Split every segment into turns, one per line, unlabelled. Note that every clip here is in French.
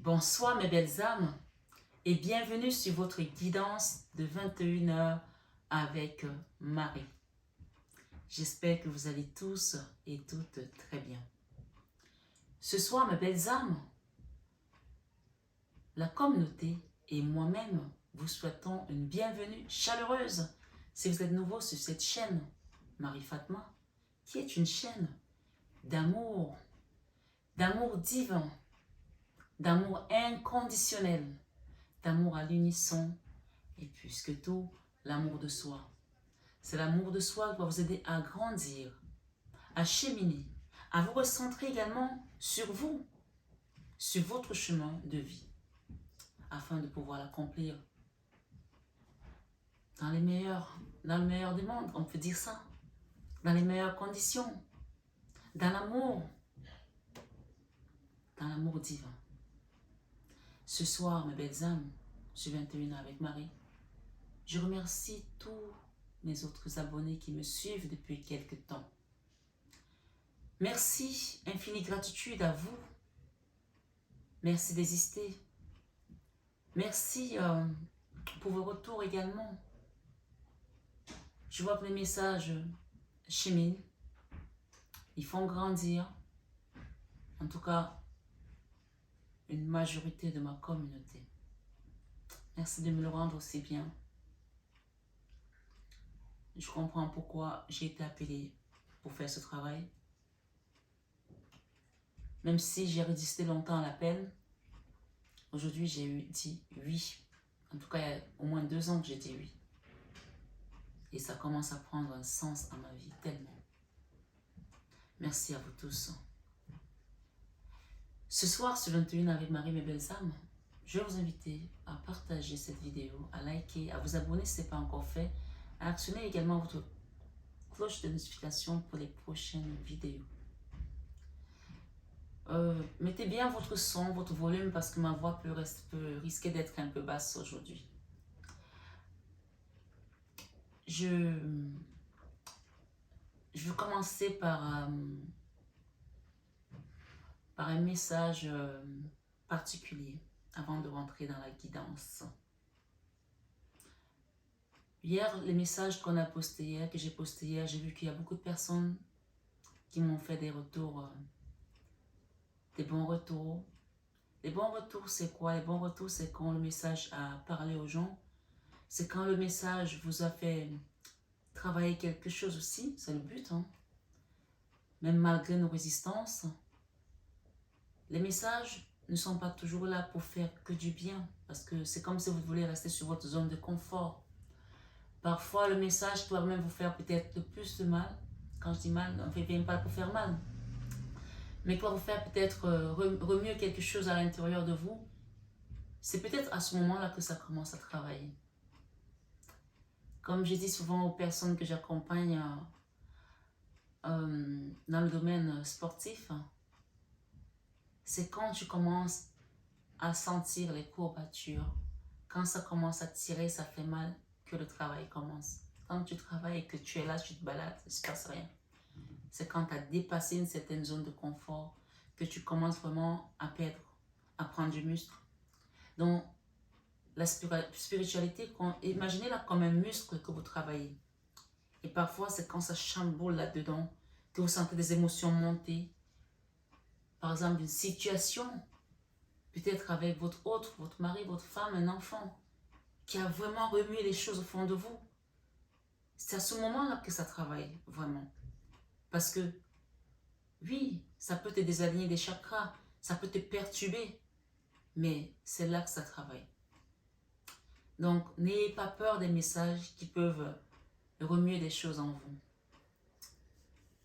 Bonsoir mes belles âmes et bienvenue sur votre guidance de 21h avec Marie. J'espère que vous allez tous et toutes très bien. Ce soir mes belles âmes, la communauté et moi-même vous souhaitons une bienvenue chaleureuse si vous êtes nouveau sur cette chaîne Marie Fatma, qui est une chaîne d'amour divin, d'amour inconditionnel, d'amour à l'unisson et plus que tout, l'amour de soi. C'est l'amour de soi qui va vous aider à grandir, à cheminer, à vous recentrer également sur vous, sur votre chemin de vie, afin de pouvoir l'accomplir dans le meilleur des mondes, on peut dire ça, dans les meilleures conditions, dans l'amour divin. Ce soir, mes belles âmes, sur 21 avec Marie, je remercie tous mes autres abonnés qui me suivent depuis quelque temps. Merci, infinie gratitude à vous. Merci d'exister. Merci pour vos retours également. Je vois que les messages cheminent. Ils font grandir. En tout cas, une majorité de ma communauté. Merci de me le rendre aussi bien. Je comprends pourquoi j'ai été appelée pour faire ce travail. Même si j'ai résisté longtemps à l'appel, aujourd'hui j'ai dit oui. En tout cas, il y a au moins 2 ans que j'ai dit oui. Et ça commence à prendre un sens à ma vie, tellement. Merci à vous tous. Ce soir, sur 21 avec Marie, mes belles âmes, je vais vous inviter à partager cette vidéo, à liker, à vous abonner si ce n'est pas encore fait, à actionner également votre cloche de notification pour les prochaines vidéos. Mettez bien votre son, votre volume, parce que ma voix peut risquer d'être un peu basse aujourd'hui. Je vais commencer par un message particulier avant de rentrer dans la guidance. Hier, les messages qu'on a postés hier, que j'ai postés hier, j'ai vu qu'il y a beaucoup de personnes qui m'ont fait des retours, des bons retours. Les bons retours, c'est quoi? Les bons retours, c'est quand le message a parlé aux gens. C'est quand le message vous a fait travailler quelque chose aussi. C'est le but, hein? Même malgré nos résistances. Les messages ne sont pas toujours là pour faire que du bien. Parce que c'est comme si vous voulez rester sur votre zone de confort. Parfois, le message doit même vous faire peut-être le plus de mal. Quand je dis mal, on ne fait bien pas pour faire mal. Mais pour vous faire peut-être remuer quelque chose à l'intérieur de vous, c'est peut-être à ce moment-là que ça commence à travailler. Comme je dis souvent aux personnes que j'accompagne dans le domaine sportif, c'est quand tu commences à sentir les courbatures, quand ça commence à tirer, ça fait mal, que le travail commence. Quand tu travailles et que tu es là, tu te balades, il ne se passe rien. C'est quand tu as dépassé une certaine zone de confort que tu commences vraiment à perdre, à prendre du muscle. Donc, la spiritualité, imaginez-la comme un muscle que vous travaillez. Et parfois, c'est quand ça chamboule là-dedans que vous sentez des émotions monter. Par exemple, une situation, peut-être avec votre mari, votre femme, un enfant, qui a vraiment remué les choses au fond de vous. C'est à ce moment-là que ça travaille, vraiment. Parce que, oui, ça peut te désaligner des chakras, ça peut te perturber, mais c'est là que ça travaille. Donc, n'ayez pas peur des messages qui peuvent remuer des choses en vous.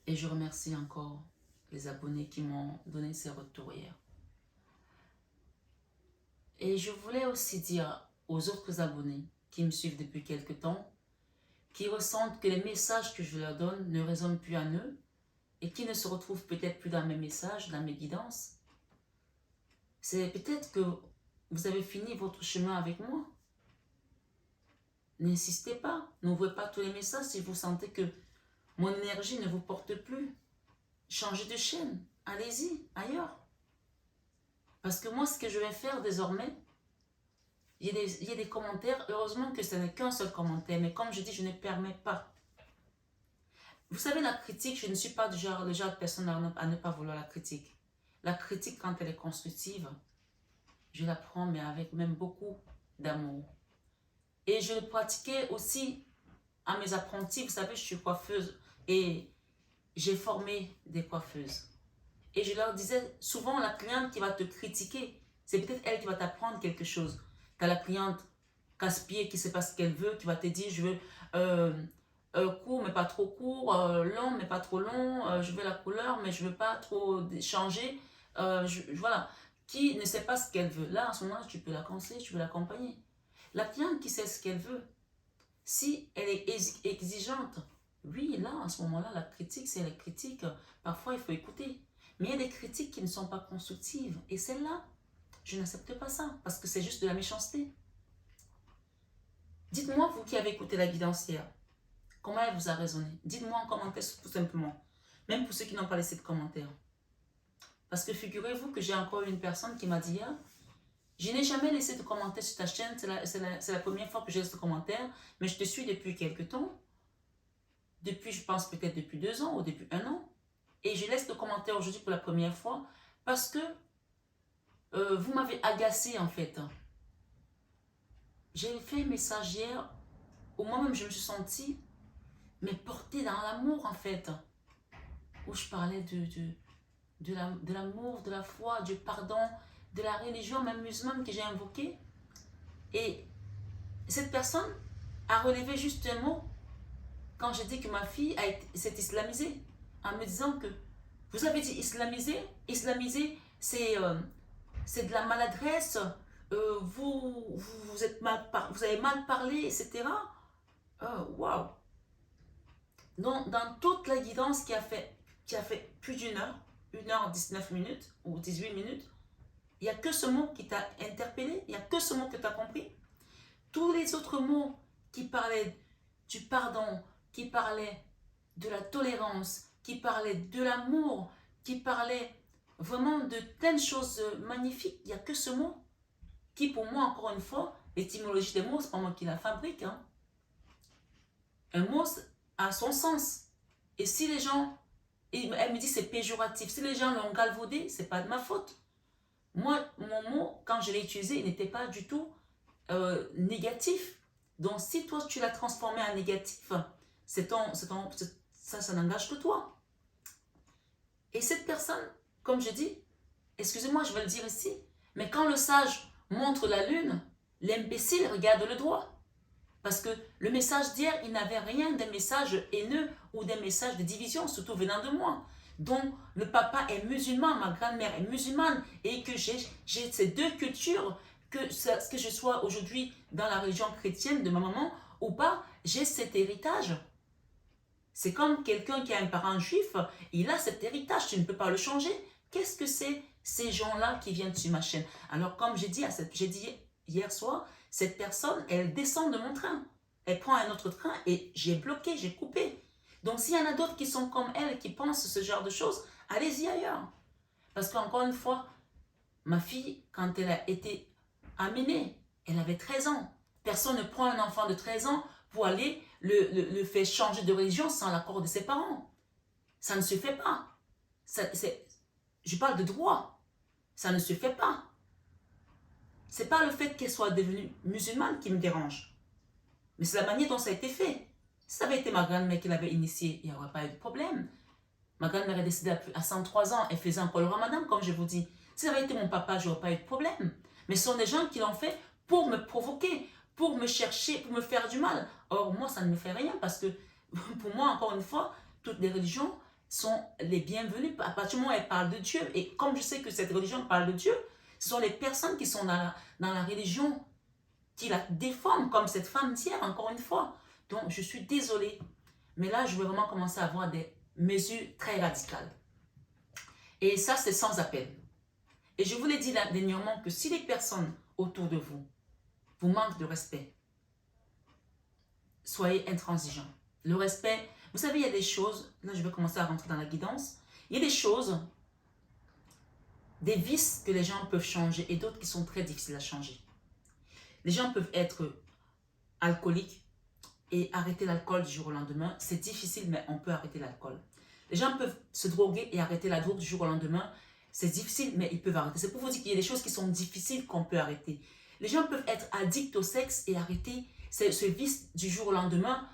Et je remercie encore les abonnés qui m'ont donné ces retours hier. Et je voulais aussi dire aux autres abonnés qui me suivent depuis quelque temps, qui ressentent que les messages que je leur donne ne résonnent plus en eux et qui ne se retrouvent peut-être plus dans mes messages, dans mes guidances. C'est peut-être que vous avez fini votre chemin avec moi. N'insistez pas, n'ouvrez pas tous les messages si vous sentez que mon énergie ne vous porte plus. Changez de chaîne, allez-y, ailleurs. Parce que moi, ce que je vais faire désormais, il y a des commentaires. Heureusement que ce n'est qu'un seul commentaire. Mais comme je dis, je ne permets pas. Vous savez, la critique, je ne suis pas le genre de personne à ne pas vouloir la critique. La critique, quand elle est constructive, je la prends, mais avec même beaucoup d'amour. Et je le pratiquais aussi à mes apprentis. Vous savez, je suis coiffeuse et j'ai formé des coiffeuses. Et je leur disais, souvent la cliente qui va te critiquer, c'est peut-être elle qui va t'apprendre quelque chose. Tu as la cliente casse-pied qui ne sait pas ce qu'elle veut, qui va te dire, je veux court mais pas trop court, long mais pas trop long, je veux la couleur mais je veux pas trop changer. Voilà, qui ne sait pas ce qu'elle veut. Là, à ce moment-là, tu peux la conseiller, tu peux l'accompagner. La cliente qui sait ce qu'elle veut, si elle est exigeante, oui, là, à ce moment-là, la critique, c'est la critique. Parfois, il faut écouter. Mais il y a des critiques qui ne sont pas constructives. Et celle-là, je n'accepte pas ça, parce que c'est juste de la méchanceté. Dites-moi, vous qui avez écouté la guidance hier, comment elle vous a résonné? Dites-moi en commentaire tout simplement. Même pour ceux qui n'ont pas laissé de commentaires. Parce que figurez-vous que j'ai encore une personne qui m'a dit hier, je n'ai jamais laissé de commentaire sur ta chaîne, c'est la première fois que j'ai laissé de commentaire, mais je te suis depuis quelques temps. Depuis, je pense peut-être depuis 2 ans ou depuis 1 an. Et je laisse le commentaire aujourd'hui pour la première fois parce que vous m'avez agacé en fait. J'ai fait un message hier où moi-même je me suis sentie mais portée dans l'amour en fait. Où je parlais de l'amour, de la foi, du pardon, de la religion même musulmane que j'ai invoquée. Et cette personne a relevé juste un mot quand j'ai dit que ma fille s'est islamisée, en me disant que vous avez dit islamisé, islamisé c'est de la maladresse, vous avez mal parlé, etc. Waouh! Donc, dans toute la guidance qui a fait plus une heure 19 minutes ou 18 minutes, il n'y a que ce mot qui t'a interpellé, il n'y a que ce mot que tu as compris. Tous les autres mots qui parlaient du pardon, qui parlaient de la tolérance, qui parlaient de l'amour, qui parlaient vraiment de plein de choses magnifiques, il n'y a que ce mot qui, pour moi, encore une fois, l'étymologie des mots, c'est pas moi qui la fabrique. Hein. Un mot a son sens. Et si les gens, elle me dit c'est péjoratif, si les gens l'ont galvaudé, c'est pas de ma faute. Moi, mon mot, quand je l'ai utilisé, il n'était pas du tout négatif. Donc, si toi, tu l'as transformé en négatif, ça n'engage que toi. Et cette personne, comme je dis, excusez-moi, je vais le dire ici, mais quand le sage montre la lune, l'imbécile regarde le doigt. Parce que le message d'hier, il n'avait rien d'un message haineux ou d'un message de division, surtout venant de moi. Donc, le papa est musulman, ma grand-mère est musulmane, et que j'ai ces deux cultures, que je sois aujourd'hui dans la religion chrétienne de ma maman ou pas, j'ai cet héritage. C'est comme quelqu'un qui a un parent juif, il a cet héritage, tu ne peux pas le changer. Qu'est-ce que c'est ces gens-là qui viennent sur ma chaîne? Alors, comme j'ai dit hier soir, cette personne, elle descend de mon train. Elle prend un autre train et j'ai bloqué, j'ai coupé. Donc, s'il y en a d'autres qui sont comme elle, qui pensent ce genre de choses, allez-y ailleurs. Parce qu'encore une fois, ma fille, quand elle a été amenée, elle avait 13 ans. Personne ne prend un enfant de 13 ans pour aller le faire changer de religion sans l'accord de ses parents. Ça ne se fait pas. Je parle de droit. Ça ne se fait pas. C'est pas le fait qu'elle soit devenue musulmane qui me dérange. Mais c'est la manière dont ça a été fait. Si ça avait été ma grand-mère qui l'avait initiée, il n'y aurait pas eu de problème. Ma grand-mère est décédée à 103 ans. Elle faisait encore le ramadan, comme je vous dis. Si ça avait été mon papa, je n'aurais pas eu de problème. Mais ce sont des gens qui l'ont fait pour me provoquer, pour me chercher, pour me faire du mal. Or, moi, ça ne me fait rien parce que, pour moi, encore une fois, toutes les religions sont les bienvenues. À partir du moment où elles parlent de Dieu, et comme je sais que cette religion parle de Dieu, ce sont les personnes qui sont dans la religion qui la déforment, comme cette femme d'hier, encore une fois. Donc, je suis désolée. Mais là, je vais vraiment commencer à avoir des mesures très radicales. Et ça, c'est sans appel. Et je vous l'ai dit dernièrement que si les personnes autour de vous vous manquent de respect, soyez intransigeants. Le respect, vous savez, il y a des choses, là je vais commencer à rentrer dans la guidance, il y a des choses, des vices que les gens peuvent changer et d'autres qui sont très difficiles à changer. Les gens peuvent être alcooliques et arrêter l'alcool du jour au lendemain. C'est difficile, mais on peut arrêter l'alcool. Les gens peuvent se droguer et arrêter la drogue du jour au lendemain. C'est difficile, mais ils peuvent arrêter. C'est pour vous dire qu'il y a des choses qui sont difficiles qu'on peut arrêter. Les gens peuvent être addicts au sexe et arrêter ce vice du jour au lendemain,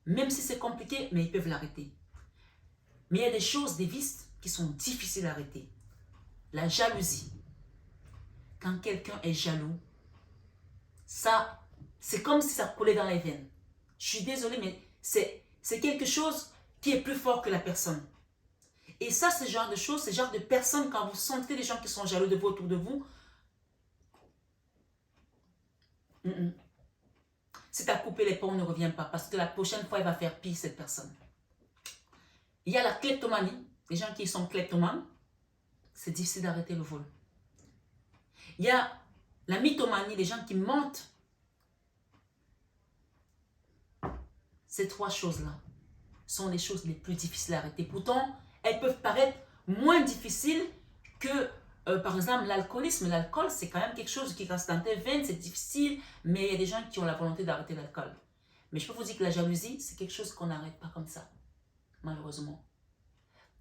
même si c'est compliqué, mais ils peuvent l'arrêter. Mais il y a des choses, des vices qui sont difficiles à arrêter. La jalousie. Quand quelqu'un est jaloux, ça, c'est comme si ça coulait dans les veines. Je suis désolée, mais c'est quelque chose qui est plus fort que la personne. Et ça, ce genre de choses, ce genre de personnes, quand vous sentez des gens qui sont jaloux de vous autour de vous, si tu as coupé les ponts, ne reviens pas, parce que la prochaine fois, il va faire pire, cette personne. Il y a la kleptomanie, les gens qui sont kleptomanes, c'est difficile d'arrêter le vol. Il y a la mythomanie, les gens qui mentent. Ces trois choses-là sont les choses les plus difficiles à arrêter. Pourtant, elles peuvent paraître moins difficiles que, par exemple, l'alcoolisme. L'alcool, c'est quand même quelque chose qui reste dans tes veines, c'est difficile, mais il y a des gens qui ont la volonté d'arrêter l'alcool. Mais je peux vous dire que la jalousie, c'est quelque chose qu'on n'arrête pas comme ça, malheureusement.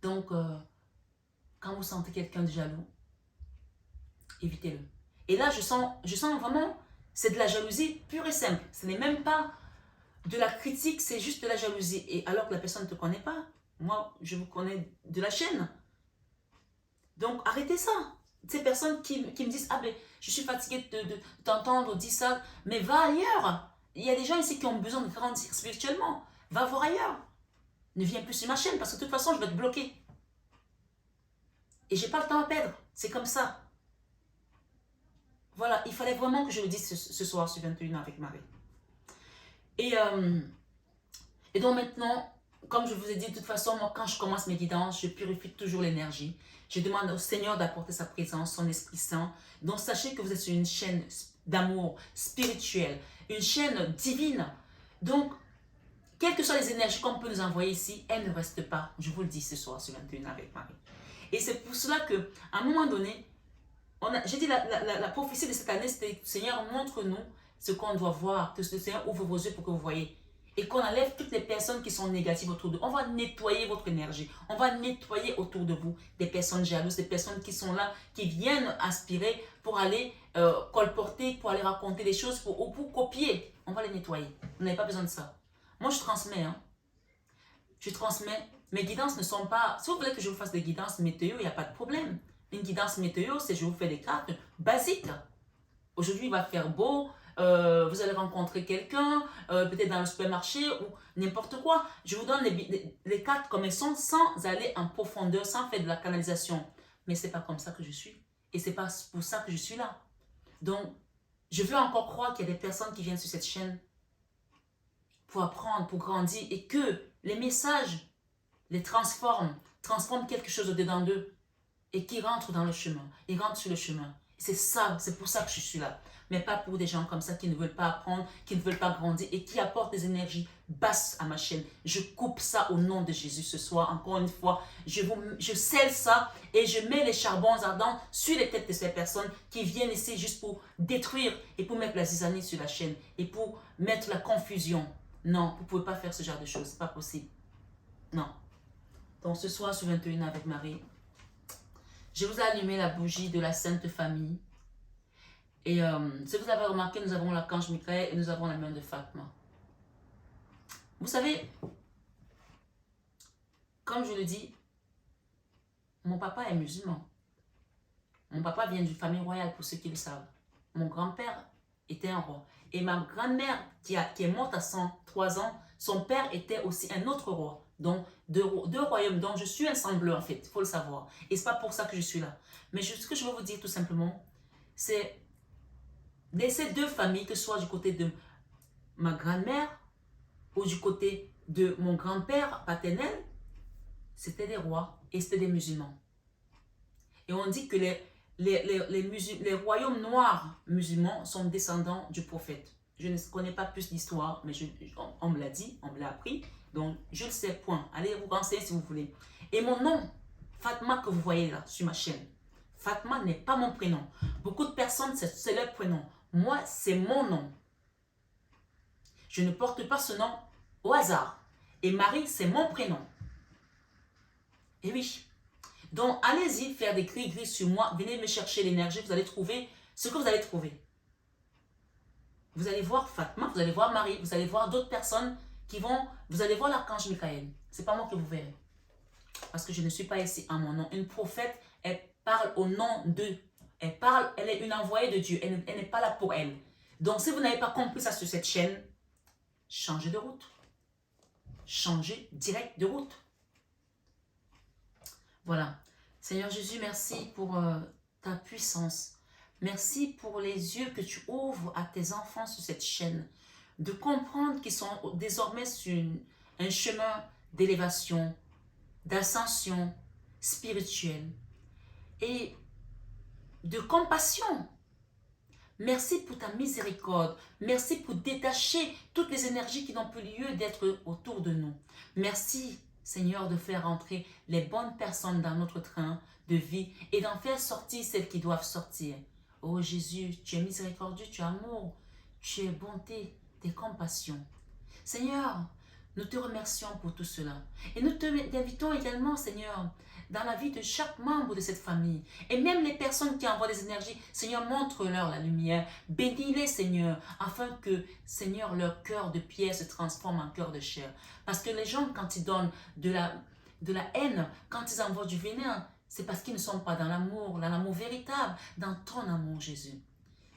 Donc, quand vous sentez quelqu'un de jaloux, évitez-le. Et là, je sens vraiment, c'est de la jalousie pure et simple. Ce n'est même pas de la critique, c'est juste de la jalousie. Et alors que la personne ne te connaît pas, moi, je vous connais de la chaîne. Donc, arrêtez ça. Ces personnes qui me disent, ah ben, je suis fatiguée de t'entendre dire ça, mais va ailleurs. Il y a des gens ici qui ont besoin de grandir spirituellement. Va voir ailleurs. Ne viens plus sur ma chaîne parce que de toute façon, je vais te bloquer. Et j'ai pas le temps à perdre. C'est comme ça. Voilà, il fallait vraiment que je le dise ce soir sur 21 avec Marie. Et donc maintenant, comme je vous ai dit, de toute façon, moi, quand je commence mes guidances, je purifie toujours l'énergie. Je demande au Seigneur d'apporter sa présence, son Esprit Saint. Donc sachez que vous êtes sur une chaîne d'amour spirituel, une chaîne divine. Donc, quelles que soient les énergies qu'on peut nous envoyer ici, elles ne restent pas. Je vous le dis ce soir sur 21 avec Marie. Et c'est pour cela qu'à un moment donné, j'ai dit la prophétie de cette année, c'était Seigneur, montre-nous ce qu'on doit voir, que le Seigneur ouvre vos yeux pour que vous voyez. Et qu'on enlève toutes les personnes qui sont négatives autour de vous. On va nettoyer votre énergie. On va nettoyer autour de vous des personnes jalouses, des personnes qui sont là, qui viennent aspirer pour aller colporter, pour aller raconter des choses, ou pour copier. On va les nettoyer. Vous n'avez pas besoin de ça. Moi, je transmets. Hein. Je transmets. Mes guidances ne sont pas... Si vous voulez que je vous fasse des guidances météo, il n'y a pas de problème. Une guidance météo, c'est je vous fais des cartes basiques. Aujourd'hui, il va faire beau. Vous allez rencontrer quelqu'un, peut-être dans le supermarché ou n'importe quoi. Je vous donne les cartes comme elles sont sans aller en profondeur, sans faire de la canalisation. Mais ce n'est pas comme ça que je suis. Et ce n'est pas pour ça que je suis là. Donc, je veux encore croire qu'il y a des personnes qui viennent sur cette chaîne pour apprendre, pour grandir et que les messages les transforment quelque chose au-dedans d'eux et qui rentrent dans le chemin. Ils rentrent sur le chemin. C'est ça, c'est pour ça que je suis là. Mais pas pour des gens comme ça qui ne veulent pas apprendre, qui ne veulent pas grandir et qui apportent des énergies basses à ma chaîne. Je coupe ça au nom de Jésus ce soir. Encore une fois, je scelle ça et je mets les charbons ardents sur les têtes de ces personnes qui viennent ici juste pour détruire et pour mettre la zizanie sur la chaîne et pour mettre la confusion. Non, vous ne pouvez pas faire ce genre de choses. Ce n'est pas possible. Non. Donc ce soir sur 21 avec Marie, je vous ai allumé la bougie de la Sainte Famille. Et si vous avez remarqué, nous avons l'archange Michael et nous avons la main de Fatma. Vous savez, comme je le dis, mon papa est musulman. Mon papa vient d'une famille royale, pour ceux qui le savent. Mon grand-père était un roi. Et ma grand-mère, qui est morte à 103 ans, son père était aussi un autre roi. Donc, deux royaumes. Donc, je suis un sang bleu, en fait. Il faut le savoir. Et ce n'est pas pour ça que je suis là. Mais ce que je veux vous dire, tout simplement, c'est de ces deux familles, que ce soit du côté de ma grand-mère ou du côté de mon grand-père paternel, c'était des rois et c'était des musulmans. Et on dit que les royaumes noirs musulmans sont descendants du prophète. Je ne connais pas plus l'histoire, mais on me l'a dit, on me l'a appris. Donc, je le sais, point. Allez vous renseigner si vous voulez. Et mon nom, Fatma, que vous voyez là, sur ma chaîne, Fatma n'est pas mon prénom. Beaucoup de personnes, c'est leur prénom. Moi, c'est mon nom. Je ne porte pas ce nom au hasard. Et Marie, c'est mon prénom. Et oui. Donc, allez-y faire des gris-gris sur moi. Venez me chercher l'énergie. Vous allez trouver ce que vous allez trouver. Vous allez voir Fatma, vous allez voir Marie, vous allez voir d'autres personnes qui vont... Vous allez voir l'archange Michael. Ce n'est pas moi que vous verrez. Parce que je ne suis pas ici en mon nom. Une prophète, elle parle au nom d'eux. Elle parle, elle est une envoyée de Dieu. Elle n'est pas là pour elle. Donc, si vous n'avez pas compris ça sur cette chaîne, changez de route. Changez direct de route. Voilà. Seigneur Jésus, merci pour ta puissance. Merci pour les yeux que tu ouvres à tes enfants sur cette chaîne. De comprendre qu'ils sont désormais sur un chemin d'élévation, d'ascension spirituelle et de compassion. Merci pour ta miséricorde. Merci pour détacher toutes les énergies qui n'ont plus lieu d'être autour de nous. Merci, Seigneur, de faire entrer les bonnes personnes dans notre train de vie et d'en faire sortir celles qui doivent sortir. Oh Jésus, tu es miséricordieux, tu es amour, tu es bonté, tu es compassion. Seigneur, nous te remercions pour tout cela. Et nous t'invitons également, Seigneur, dans la vie de chaque membre de cette famille. Et même les personnes qui envoient des énergies, Seigneur, montre-leur la lumière. Bénis-les, Seigneur, afin que, Seigneur, leur cœur de pierre se transforme en cœur de chair. Parce que les gens, quand ils donnent de la haine, quand ils envoient du venin, c'est parce qu'ils ne sont pas dans l'amour véritable, dans ton amour, Jésus.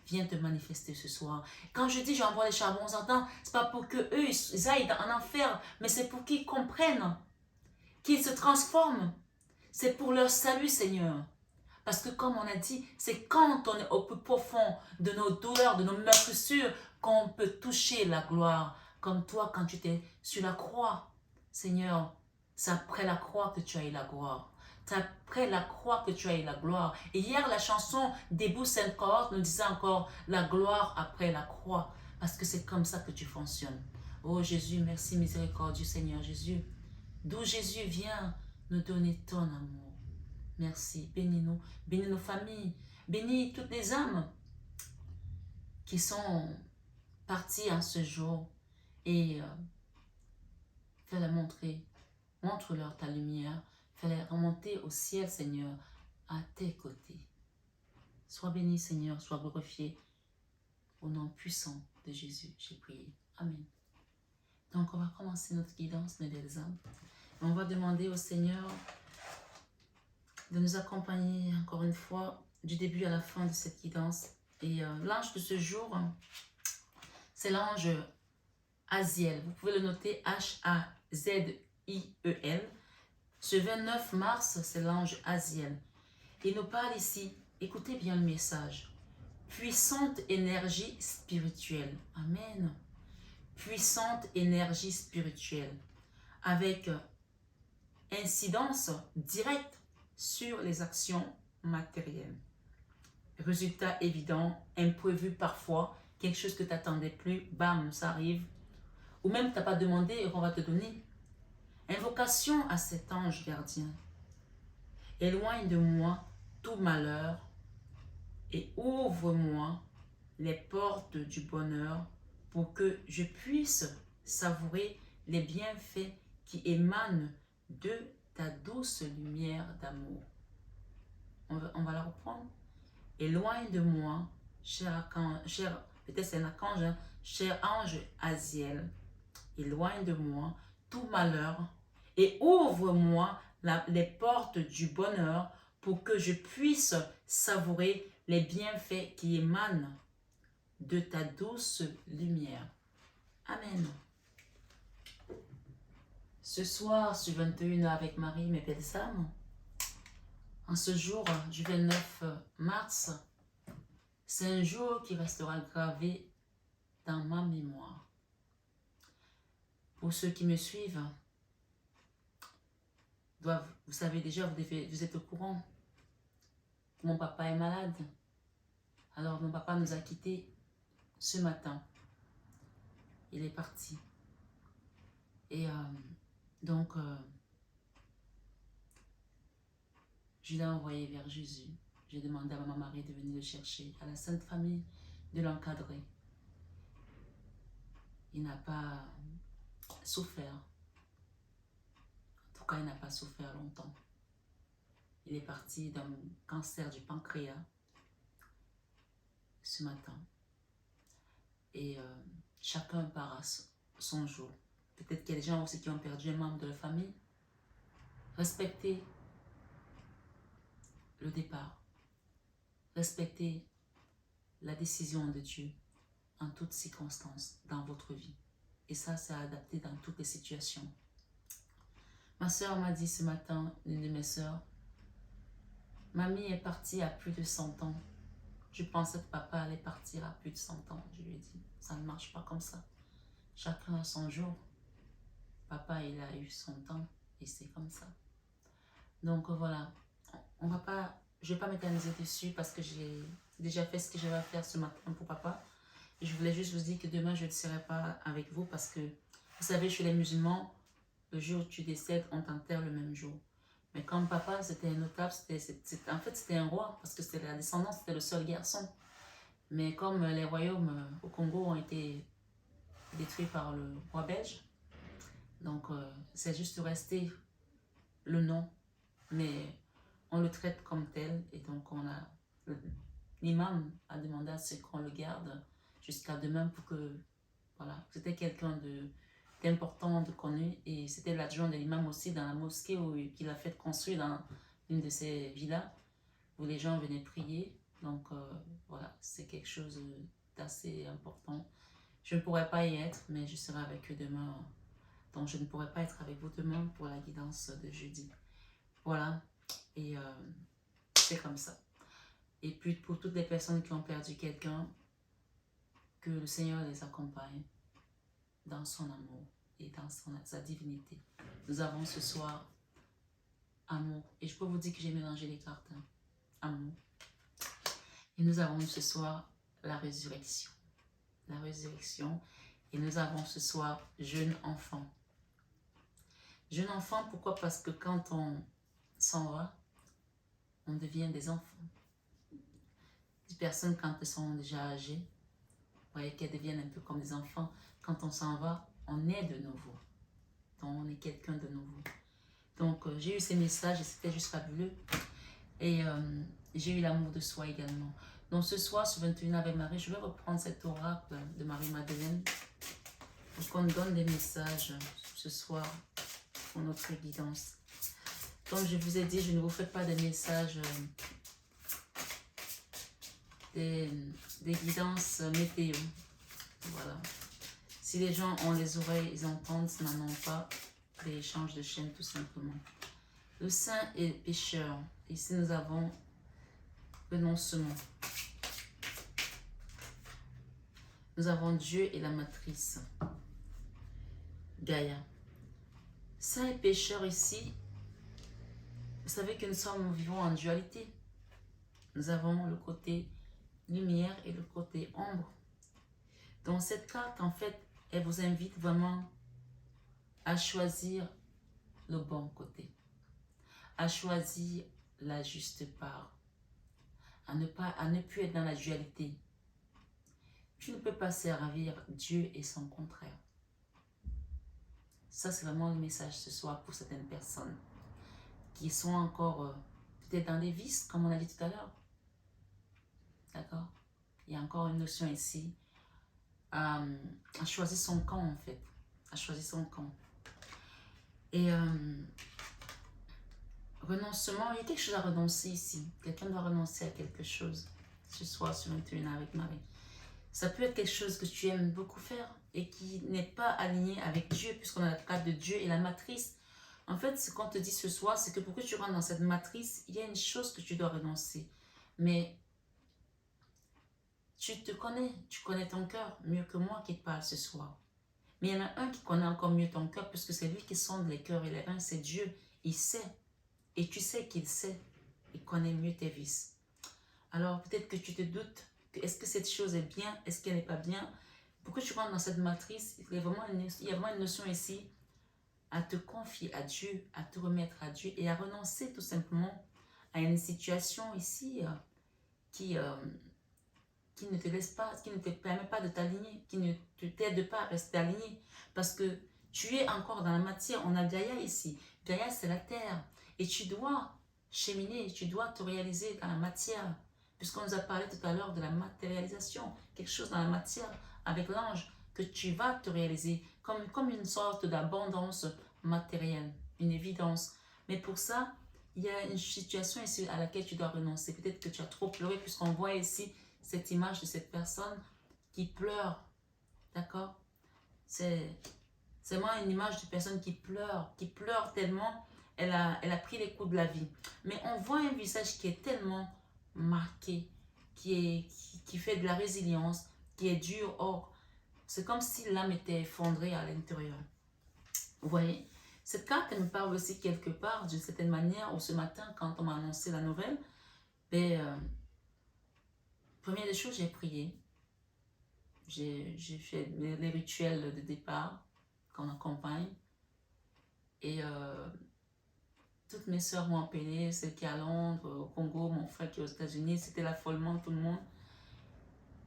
Viens te manifester ce soir. Quand je dis j'envoie les charbons ardents, ce n'est pas pour qu'eux ils aillent en enfer, mais c'est pour qu'ils comprennent, qu'ils se transforment. C'est pour leur salut, Seigneur. Parce que comme on a dit, c'est quand on est au plus profond de nos douleurs, de nos meurtrissures, qu'on peut toucher la gloire. Comme toi, quand tu étais sur la croix, Seigneur, c'est après la croix que tu as eu la gloire. C'est après la croix que tu as eu la gloire. Et hier, la chanson Debout Sainte Cohorte nous disait encore la gloire après la croix. Parce que c'est comme ça que tu fonctionnes. Oh Jésus, merci miséricordieux Seigneur Jésus. D'où Jésus vient nous donner ton amour. Merci. Bénis-nous. Bénis nos familles. Bénis toutes les âmes qui sont parties en ce jour. Et fais-les montrer. Montre-leur ta lumière. Fais-les remonter au ciel, Seigneur, à tes côtés. Sois béni, Seigneur, sois glorifié. Au nom puissant de Jésus, j'ai prié. Amen. Donc, on va commencer notre guidance, mes belles âmes. On va demander au Seigneur de nous accompagner encore une fois du début à la fin de cette guidance. Et l'ange de ce jour, c'est l'ange Aziel. Vous pouvez le noter, H-A-Z-I-E-L. Ce 29 mars, c'est l'ange Aziel. Il nous parle ici, écoutez bien le message. Puissante énergie spirituelle. Amen. Puissante énergie spirituelle. Avec incidence directe sur les actions matérielles. Résultat évident, imprévu parfois, quelque chose que tu n'attendais plus, bam, ça arrive. Ou même tu n'as pas demandé et qu'on va te donner. Invocation à cet ange gardien. Éloigne de moi tout malheur et ouvre-moi les portes du bonheur pour que je puisse savourer les bienfaits qui émanent de ta douce lumière d'amour. On va la reprendre. Éloigne de moi, peut-être c'est un archange, hein, cher ange Aziel, éloigne de moi tout malheur et ouvre-moi les portes du bonheur pour que je puisse savourer les bienfaits qui émanent de ta douce lumière. Amen. Ce soir, sur 21h avec Marie, mes belles âmes, en ce jour du 29 mars, c'est un jour qui restera gravé dans ma mémoire. Pour ceux qui me suivent, vous savez déjà, vous êtes au courant que mon papa est malade. Alors, mon papa nous a quittés ce matin. Il est parti. Et je l'ai envoyé vers Jésus. J'ai demandé à Maman Marie de venir le chercher, à la Sainte Famille de l'encadrer. Il n'a pas souffert. En tout cas, il n'a pas souffert longtemps. Il est parti d'un cancer du pancréas ce matin. Et chacun part à son jour. Peut-être qu'il y a des gens aussi qui ont perdu un membre de la famille. Respectez le départ. Respectez la décision de Dieu en toutes circonstances dans votre vie. Et ça, c'est adapté dans toutes les situations. Ma soeur m'a dit ce matin, une de mes soeurs, mamie est partie à plus de 100 ans. Je pensais que papa allait partir à plus de 100 ans. Je lui ai dit, ça ne marche pas comme ça. Chacun a son jour. Papa, il a eu son temps et c'est comme ça. Donc voilà, je ne vais pas m'éterniser dessus parce que j'ai déjà fait ce que j'avais à faire ce matin pour papa. Et je voulais juste vous dire que demain, je ne serai pas avec vous parce que, vous savez, chez les musulmans, le jour où tu décèdes, on t'enterre le même jour. Mais comme papa, c'était un notable, en fait, c'était un roi parce que c'était la descendance, c'était le seul garçon. Mais comme les royaumes au Congo ont été détruits par le roi belge, donc c'est juste resté le nom, mais on le traite comme tel et donc l'imam a demandé à ce qu'on le garde jusqu'à demain pour que, voilà, c'était quelqu'un d'important, de connu et c'était l'adjoint de l'imam aussi dans la mosquée qu'il a fait construire dans une de ces villas où les gens venaient prier. Donc voilà, c'est quelque chose d'assez important. Je ne pourrais pas y être, mais je serai avec eux demain. Donc je ne pourrai pas être avec vous demain pour la guidance de jeudi. Voilà, et c'est comme ça. Et puis pour toutes les personnes qui ont perdu quelqu'un, que le Seigneur les accompagne dans son amour et dans sa divinité. Nous avons ce soir amour. Et je peux vous dire que j'ai mélangé les cartes. Hein. Amour. Et nous avons ce soir la résurrection. La résurrection. Et nous avons ce soir jeune enfant. Jeune enfant, pourquoi? Parce que quand on s'en va, on devient des enfants. Les personnes, quand elles sont déjà âgées, vous voyez qu'elles deviennent un peu comme des enfants. Quand on s'en va, on est de nouveau. Donc, on est quelqu'un de nouveau. Donc, j'ai eu ces messages et c'était juste fabuleux. Et j'ai eu l'amour de soi également. Donc, ce soir, sur 21 Ave Marie, je vais reprendre cet oracle de Marie-Madeleine pour qu'on nous donne des messages ce soir pour notre guidance. Comme je vous ai dit, je ne vous fais pas des messages, des guidances météo. Voilà. Si les gens ont les oreilles, ils entendent, s'ils n'en ont pas, ils changent de chaîne tout simplement. Le saint et pécheur. Ici, nous avons renoncement. Nous avons Dieu et la matrice. Gaïa. Saint et pécheur ici, vous savez que nous vivons en dualité. Nous avons le côté lumière et le côté ombre. Donc cette carte, en fait, elle vous invite vraiment à choisir le bon côté, à choisir la juste part, à ne plus être dans la dualité. Tu ne peux pas servir Dieu et son contraire. Ça, c'est vraiment le message ce soir pour certaines personnes qui sont encore peut-être dans des vices, comme on a dit tout à l'heure. D'accord? Il y a encore une notion ici à choisir son camp, en fait. À choisir son camp. Et renoncement, il y a quelque chose à renoncer ici. Quelqu'un doit renoncer à quelque chose ce soir sur 21 avec Marie. Ça peut être quelque chose que tu aimes beaucoup faire et qui n'est pas aligné avec Dieu, puisqu'on a la carte de Dieu et la matrice. En fait, ce qu'on te dit ce soir, c'est que pour que tu rentres dans cette matrice, il y a une chose que tu dois renoncer. Mais tu connais ton cœur mieux que moi qui te parle ce soir. Mais il y en a un qui connaît encore mieux ton cœur, puisque c'est lui qui sonde les cœurs et les reins, c'est Dieu. Il sait. Et tu sais qu'il sait. Il connaît mieux tes vices. Alors peut-être que tu te doutes, est-ce que cette chose est bien, est-ce qu'elle n'est pas bien? Pour que tu rentres dans cette matrice, il y a vraiment une notion ici à te confier à Dieu, à te remettre à Dieu et à renoncer tout simplement à une situation ici qui, qui ne te laisse pas, qui ne te permet pas de t'aligner, qui ne t'aide pas à rester aligné. Parce que tu es encore dans la matière. On a Gaïa ici. Gaïa, c'est la terre. Et tu dois cheminer, tu dois te réaliser dans la matière. Puisqu'on nous a parlé tout à l'heure de la matérialisation. Quelque chose dans la matière avec l'ange que tu vas te réaliser comme une sorte d'abondance matérielle, une évidence. Mais pour ça, il y a une situation ici à laquelle tu dois renoncer. Peut-être que tu as trop pleuré puisqu'on voit ici cette image de cette personne qui pleure. D'accord? C'est vraiment une image de personne qui pleure tellement, elle a pris les coups de la vie. Mais on voit un visage qui est tellement marqué, qui fait de la résilience, qui est dur. Or, c'est comme si l'âme était effondrée à l'intérieur. Vous voyez? Cette carte, elle me parle aussi quelque part, d'une certaine manière, où ce matin, quand on m'a annoncé la nouvelle, première des choses, j'ai prié. J'ai fait les rituels de départ qu'on accompagne. Et toutes mes soeurs m'ont appelé, celle qui est à Londres, au Congo, mon frère qui est aux États-Unis, c'était l'affolement, tout le monde.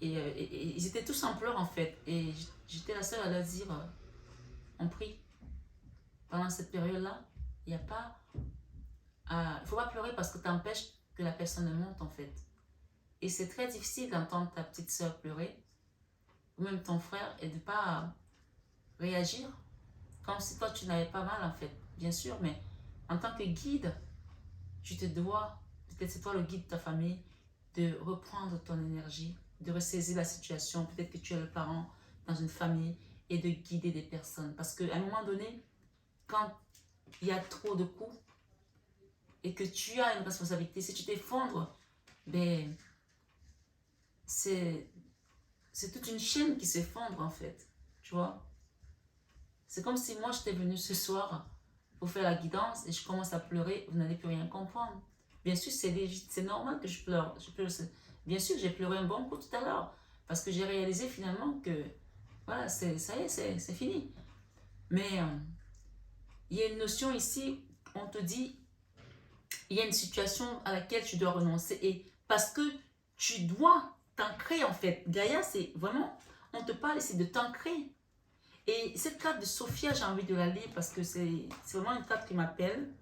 Et ils étaient tous en pleurs en fait. Et j'étais la seule à leur dire, on prie. Pendant cette période-là, il n'y a pas... il ne faut pas pleurer parce que tu empêches que la personne ne monte en fait. Et c'est très difficile d'entendre ta petite soeur pleurer, ou même ton frère, et de ne pas réagir comme si toi tu n'avais pas mal en fait. Bien sûr, mais en tant que guide, tu te dois, peut-être c'est toi le guide de ta famille, de reprendre ton énergie, de ressaisir la situation. Peut-être que tu es le parent dans une famille et de guider des personnes. Parce qu'à un moment donné, quand il y a trop de coups et que tu as une responsabilité, si tu t'effondres, ben, c'est toute une chaîne qui s'effondre en fait. Tu vois? C'est comme si moi j'étais venue ce soir pour faire la guidance et je commence à pleurer, vous n'allez plus rien comprendre. Bien sûr, c'est normal que je pleure. Bien sûr, j'ai pleuré un bon coup tout à l'heure parce que j'ai réalisé finalement que voilà, ça y est, c'est fini. Mais il y a une notion ici, on te dit, il y a une situation à laquelle tu dois renoncer et parce que tu dois t'ancrer en fait. Gaïa, c'est vraiment, on te parle ici de t'ancrer. Et cette carte de Sophia, j'ai envie de la lire parce que c'est vraiment une carte qui m'appelle.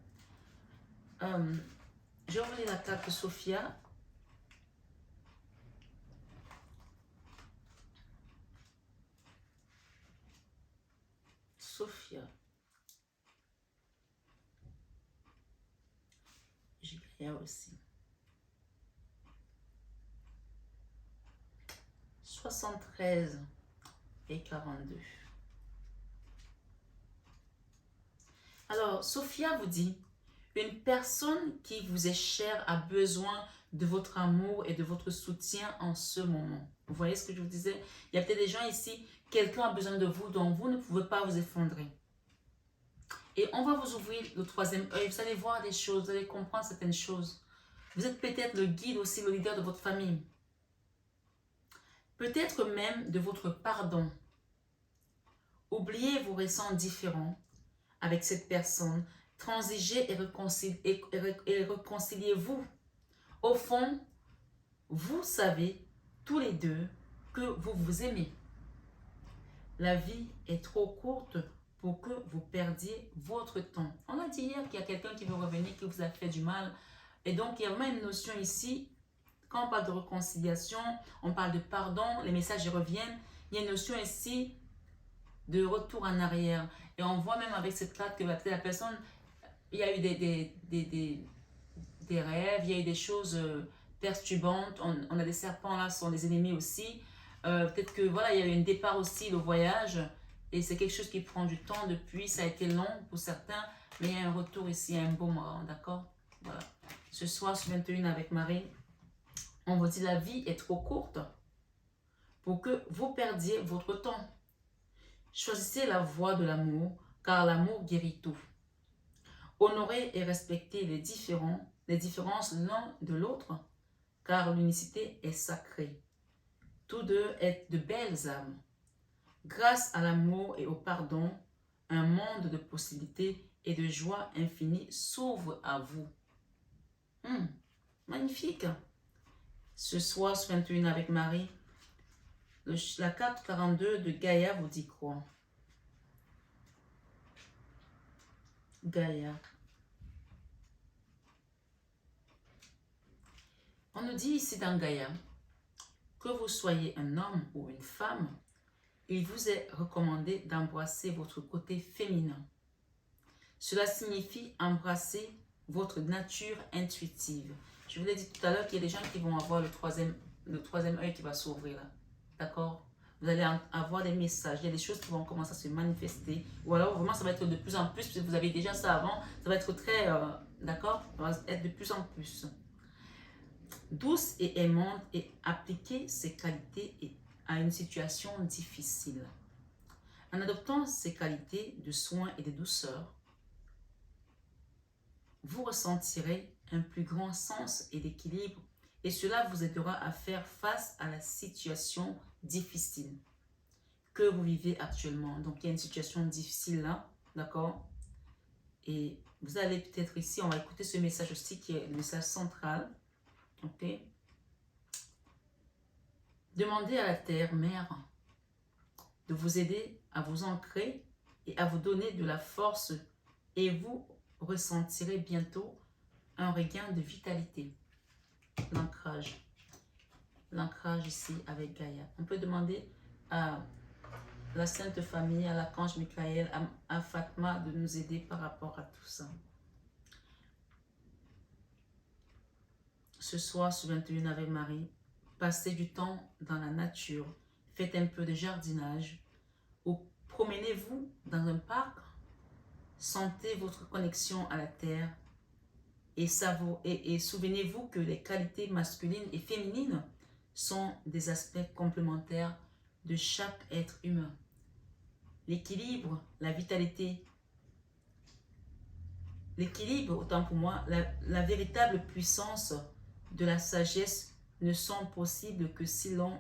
Je vais ouvrir la carte de Sophia. Sophia. J'ai Gaïa aussi. 73 et 42. Alors, Sophia vous dit, une personne qui vous est chère a besoin de votre amour et de votre soutien en ce moment. Vous voyez ce que je vous disais? Il y a peut-être des gens ici, quelqu'un a besoin de vous, dont vous ne pouvez pas vous effondrer. Et on va vous ouvrir le troisième œil. Vous allez voir des choses, vous allez comprendre certaines choses. Vous êtes peut-être le guide aussi, le leader de votre famille. Peut-être même de votre pardon. Oubliez vos récents différents avec cette personne. Transigez et réconciliez-vous. Au fond, vous savez tous les deux que vous vous aimez. La vie est trop courte pour que vous perdiez votre temps. On a dit hier qu'il y a quelqu'un qui veut revenir, qui vous a fait du mal. Et donc, il y a vraiment une notion ici. Quand on parle de réconciliation, on parle de pardon, les messages reviennent. Il y a une notion ici de retour en arrière. Et on voit même avec cette carte que la personne, il y a eu des rêves, il y a eu des choses perturbantes. On a des serpents là, ce sont des ennemis aussi. Peut-être que voilà, il y a eu un départ aussi, le voyage. Et c'est quelque chose qui prend du temps depuis. Ça a été long pour certains, mais il y a un retour ici, un beau moment, d'accord? Voilà. Ce soir, sur 21 avec Marie, on vous dit la vie est trop courte pour que vous perdiez votre temps. Choisissez la voie de l'amour, car l'amour guérit tout. Honorez et respectez les différences l'un de l'autre, car l'unicité est sacrée. Tous deux êtes de belles âmes. Grâce à l'amour et au pardon, un monde de possibilités et de joie infinie s'ouvre à vous. Magnifique. Ce soir, ce 21 avec Marie, la carte 42 de Gaïa vous dit quoi? Gaïa. On nous dit ici dans Gaïa, que vous soyez un homme ou une femme, il vous est recommandé d'embrasser votre côté féminin. Cela signifie embrasser votre nature intuitive. Je vous l'ai dit tout à l'heure qu'il y a des gens qui vont avoir le troisième œil qui va s'ouvrir là. D'accord? Vous allez avoir des messages, il y a des choses qui vont commencer à se manifester. Ou alors vraiment ça va être de plus en plus, puisque vous avez déjà ça avant, ça va être très, d'accord? Ça va être de plus en plus. Douce et aimante et appliquer ces qualités à une situation difficile. En adoptant ces qualités de soin et de douceur, vous ressentirez un plus grand sens et d'équilibre et cela vous aidera à faire face à la situation difficile que vous vivez actuellement. Donc, il y a une situation difficile là, d'accord? Et vous allez peut-être ici, on va écouter ce message aussi qui est le message central, ok? Demandez à la Terre Mère de vous aider à vous ancrer et à vous donner de la force et vous ressentirez bientôt un regain de vitalité. L'ancrage. L'ancrage ici avec Gaïa. On peut demander à la Sainte Famille, à l'archange Michael, à Fatma de nous aider par rapport à tout ça. Ce soir, ce 21 avec Marie, passez du temps dans la nature, faites un peu de jardinage ou promenez-vous dans un parc, sentez votre connexion à la terre et souvenez-vous que les qualités masculines et féminines sont des aspects complémentaires de chaque être humain. L'équilibre, la vitalité, l'équilibre, autant pour moi, la véritable puissance de la sagesse ne sont possibles que si l'on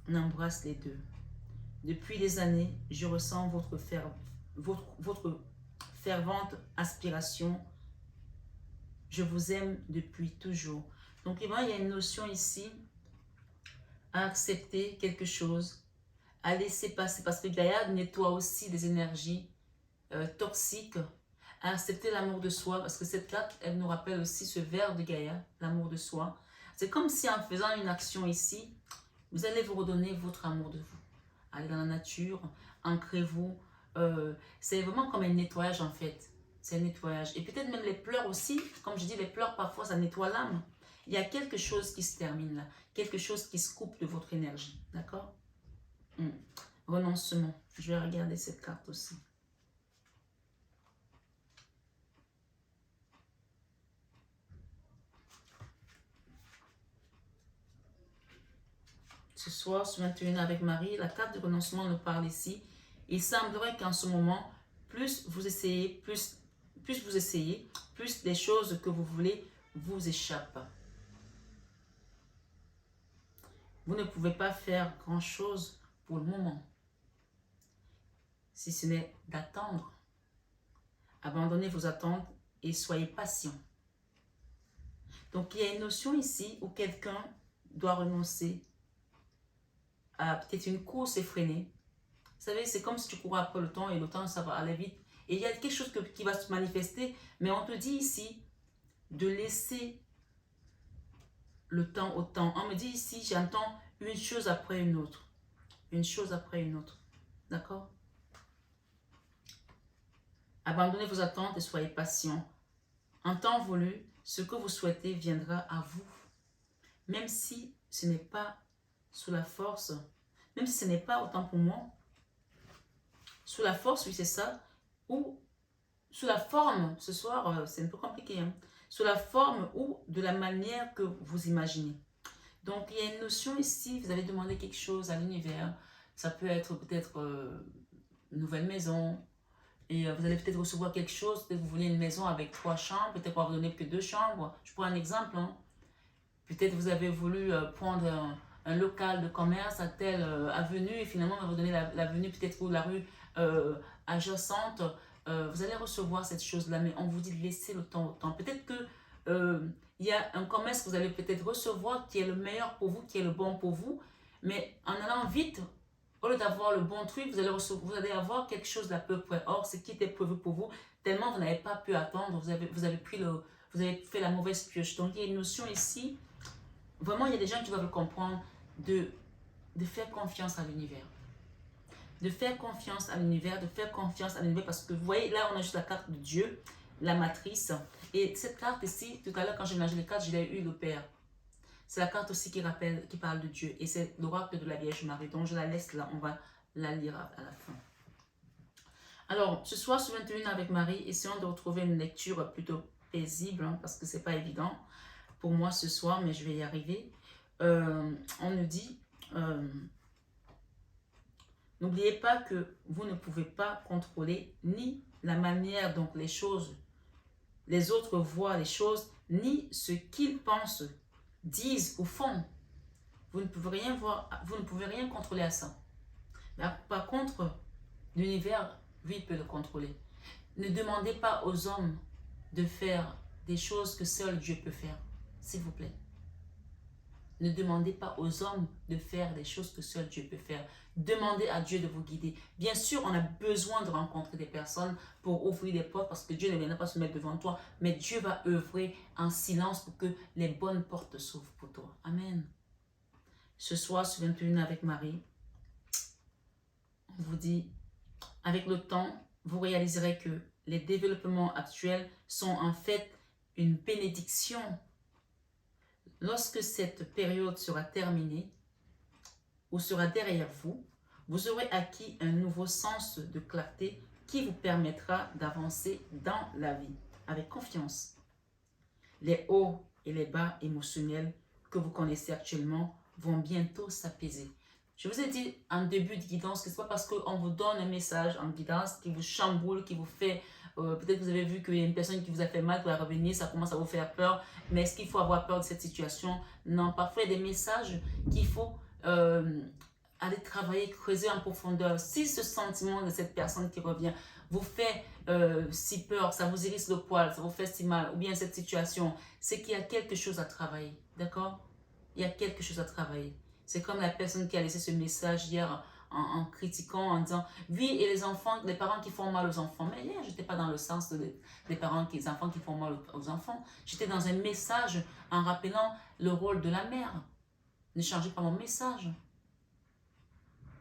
embrasse les deux. Depuis des années, je ressens votre fervente aspiration. Je vous aime depuis toujours. Donc, il y a une notion ici à accepter quelque chose, à laisser passer, parce que Gaïa nettoie aussi des énergies toxiques, à accepter l'amour de soi, parce que cette carte, elle nous rappelle aussi ce vers de Gaïa, l'amour de soi. C'est comme si en faisant une action ici, vous allez vous redonner votre amour de vous. Allez dans la nature, ancrez-vous. C'est vraiment comme un nettoyage en fait. C'est un nettoyage. Et peut-être même les pleurs aussi, comme je dis, les pleurs parfois ça nettoie l'âme. Il y a quelque chose qui se termine là, quelque chose qui se coupe de votre énergie. D'accord? Renoncement. Je vais regarder cette carte aussi. Ce soir, ce 21 avec Marie, la carte de renoncement nous parle ici. Il semblerait qu'en ce moment, plus vous essayez, plus les choses que vous voulez vous échappent. Vous ne pouvez pas faire grand-chose pour le moment, si ce n'est d'attendre. Abandonnez vos attentes et soyez patient. Donc, il y a une notion ici où quelqu'un doit renoncer à peut-être une course effrénée. Vous savez, c'est comme si tu courais après le temps et le temps, ça va aller vite. Et il y a quelque chose qui va se manifester, mais on te dit ici de laisser le temps au temps. On me dit ici, j'entends une chose après une autre. Une chose après une autre. D'accord? Abandonnez vos attentes et soyez patient. En temps voulu, ce que vous souhaitez viendra à vous. Même si ce n'est pas sous la force, même si ce n'est pas autant pour moi, sous la force, oui c'est ça, ou sous la forme, ce soir c'est un peu compliqué, hein? Sous la forme ou de la manière que vous imaginez. Donc il y a une notion ici, vous avez demandé quelque chose à l'univers, ça peut être peut-être une nouvelle maison, et vous allez peut-être recevoir quelque chose, peut-être vous voulez une maison avec 3 chambres, peut-être qu'on va vous donner que 2 chambres, je prends un exemple, hein? Peut-être vous avez voulu prendre un local de commerce à telle avenue et finalement on va vous donner l'avenue peut-être ou la rue adjacente. Vous allez recevoir cette chose-là, mais on vous dit de laisser le temps au temps. Peut-être que il y a un commerce que vous allez peut-être recevoir qui est le meilleur pour vous, qui est le bon pour vous. Mais en allant vite, au lieu d'avoir le bon truc, vous allez avoir quelque chose d'à peu près. Or, ce qui était prévu pour vous, tellement vous n'avez pas pu attendre, vous avez fait la mauvaise pioche. Donc, il y a une notion ici, vraiment, il y a des gens qui doivent le comprendre, de faire confiance à l'univers. De faire confiance à l'univers, parce que vous voyez, là, on a juste la carte de Dieu, la matrice. Et cette carte ici, tout à l'heure, quand j'ai mélangé les cartes, je l'ai eu le Père. C'est la carte aussi qui parle de Dieu. Et c'est l'oracle de la Vierge Marie. Donc, je la laisse là, on va la lire à la fin. Alors, ce soir, sur 21 avec Marie, essayons de retrouver une lecture plutôt paisible, hein, parce que c'est pas évident pour moi ce soir, mais je vais y arriver. On nous dit... n'oubliez pas que vous ne pouvez pas contrôler ni la manière dont les autres voient les choses, ni ce qu'ils pensent, disent ou font. Vous ne pouvez rien contrôler à ça. Mais par contre, l'univers, lui, peut le contrôler. Ne demandez pas aux hommes de faire des choses que seul Dieu peut faire, s'il vous plaît. Ne demandez pas aux hommes de faire des choses que seul Dieu peut faire. Demandez à Dieu de vous guider. Bien sûr, on a besoin de rencontrer des personnes pour ouvrir des portes parce que Dieu ne viendra pas se mettre devant toi, mais Dieu va œuvrer en silence pour que les bonnes portes s'ouvrent pour toi. Amen. Ce soir, sur 21 avec Marie, on vous dit, avec le temps, vous réaliserez que les développements actuels sont en fait une bénédiction. Lorsque cette période sera terminée ou sera derrière vous, vous aurez acquis un nouveau sens de clarté qui vous permettra d'avancer dans la vie avec confiance. Les hauts et les bas émotionnels que vous connaissez actuellement vont bientôt s'apaiser. Je vous ai dit en début de guidance que ce n'est pas parce qu'on vous donne un message en guidance qui vous chamboule, qui vous fait... peut-être que vous avez vu qu'il y a une personne qui vous a fait mal, qui va revenir, ça commence à vous faire peur. Mais est-ce qu'il faut avoir peur de cette situation? Non, parfois il y a des messages qu'il faut aller travailler, creuser en profondeur. Si ce sentiment de cette personne qui revient vous fait si peur, ça vous hérisse le poil, ça vous fait si mal, ou bien cette situation, c'est qu'il y a quelque chose à travailler. D'accord? Il y a quelque chose à travailler. C'est comme la personne qui a laissé ce message hier en critiquant, en disant oui, et les parents qui font mal aux enfants. Mais hier, je n'étais pas dans le sens des enfants qui font mal aux enfants. J'étais dans un message en rappelant le rôle de la mère. Ne changez pas mon message.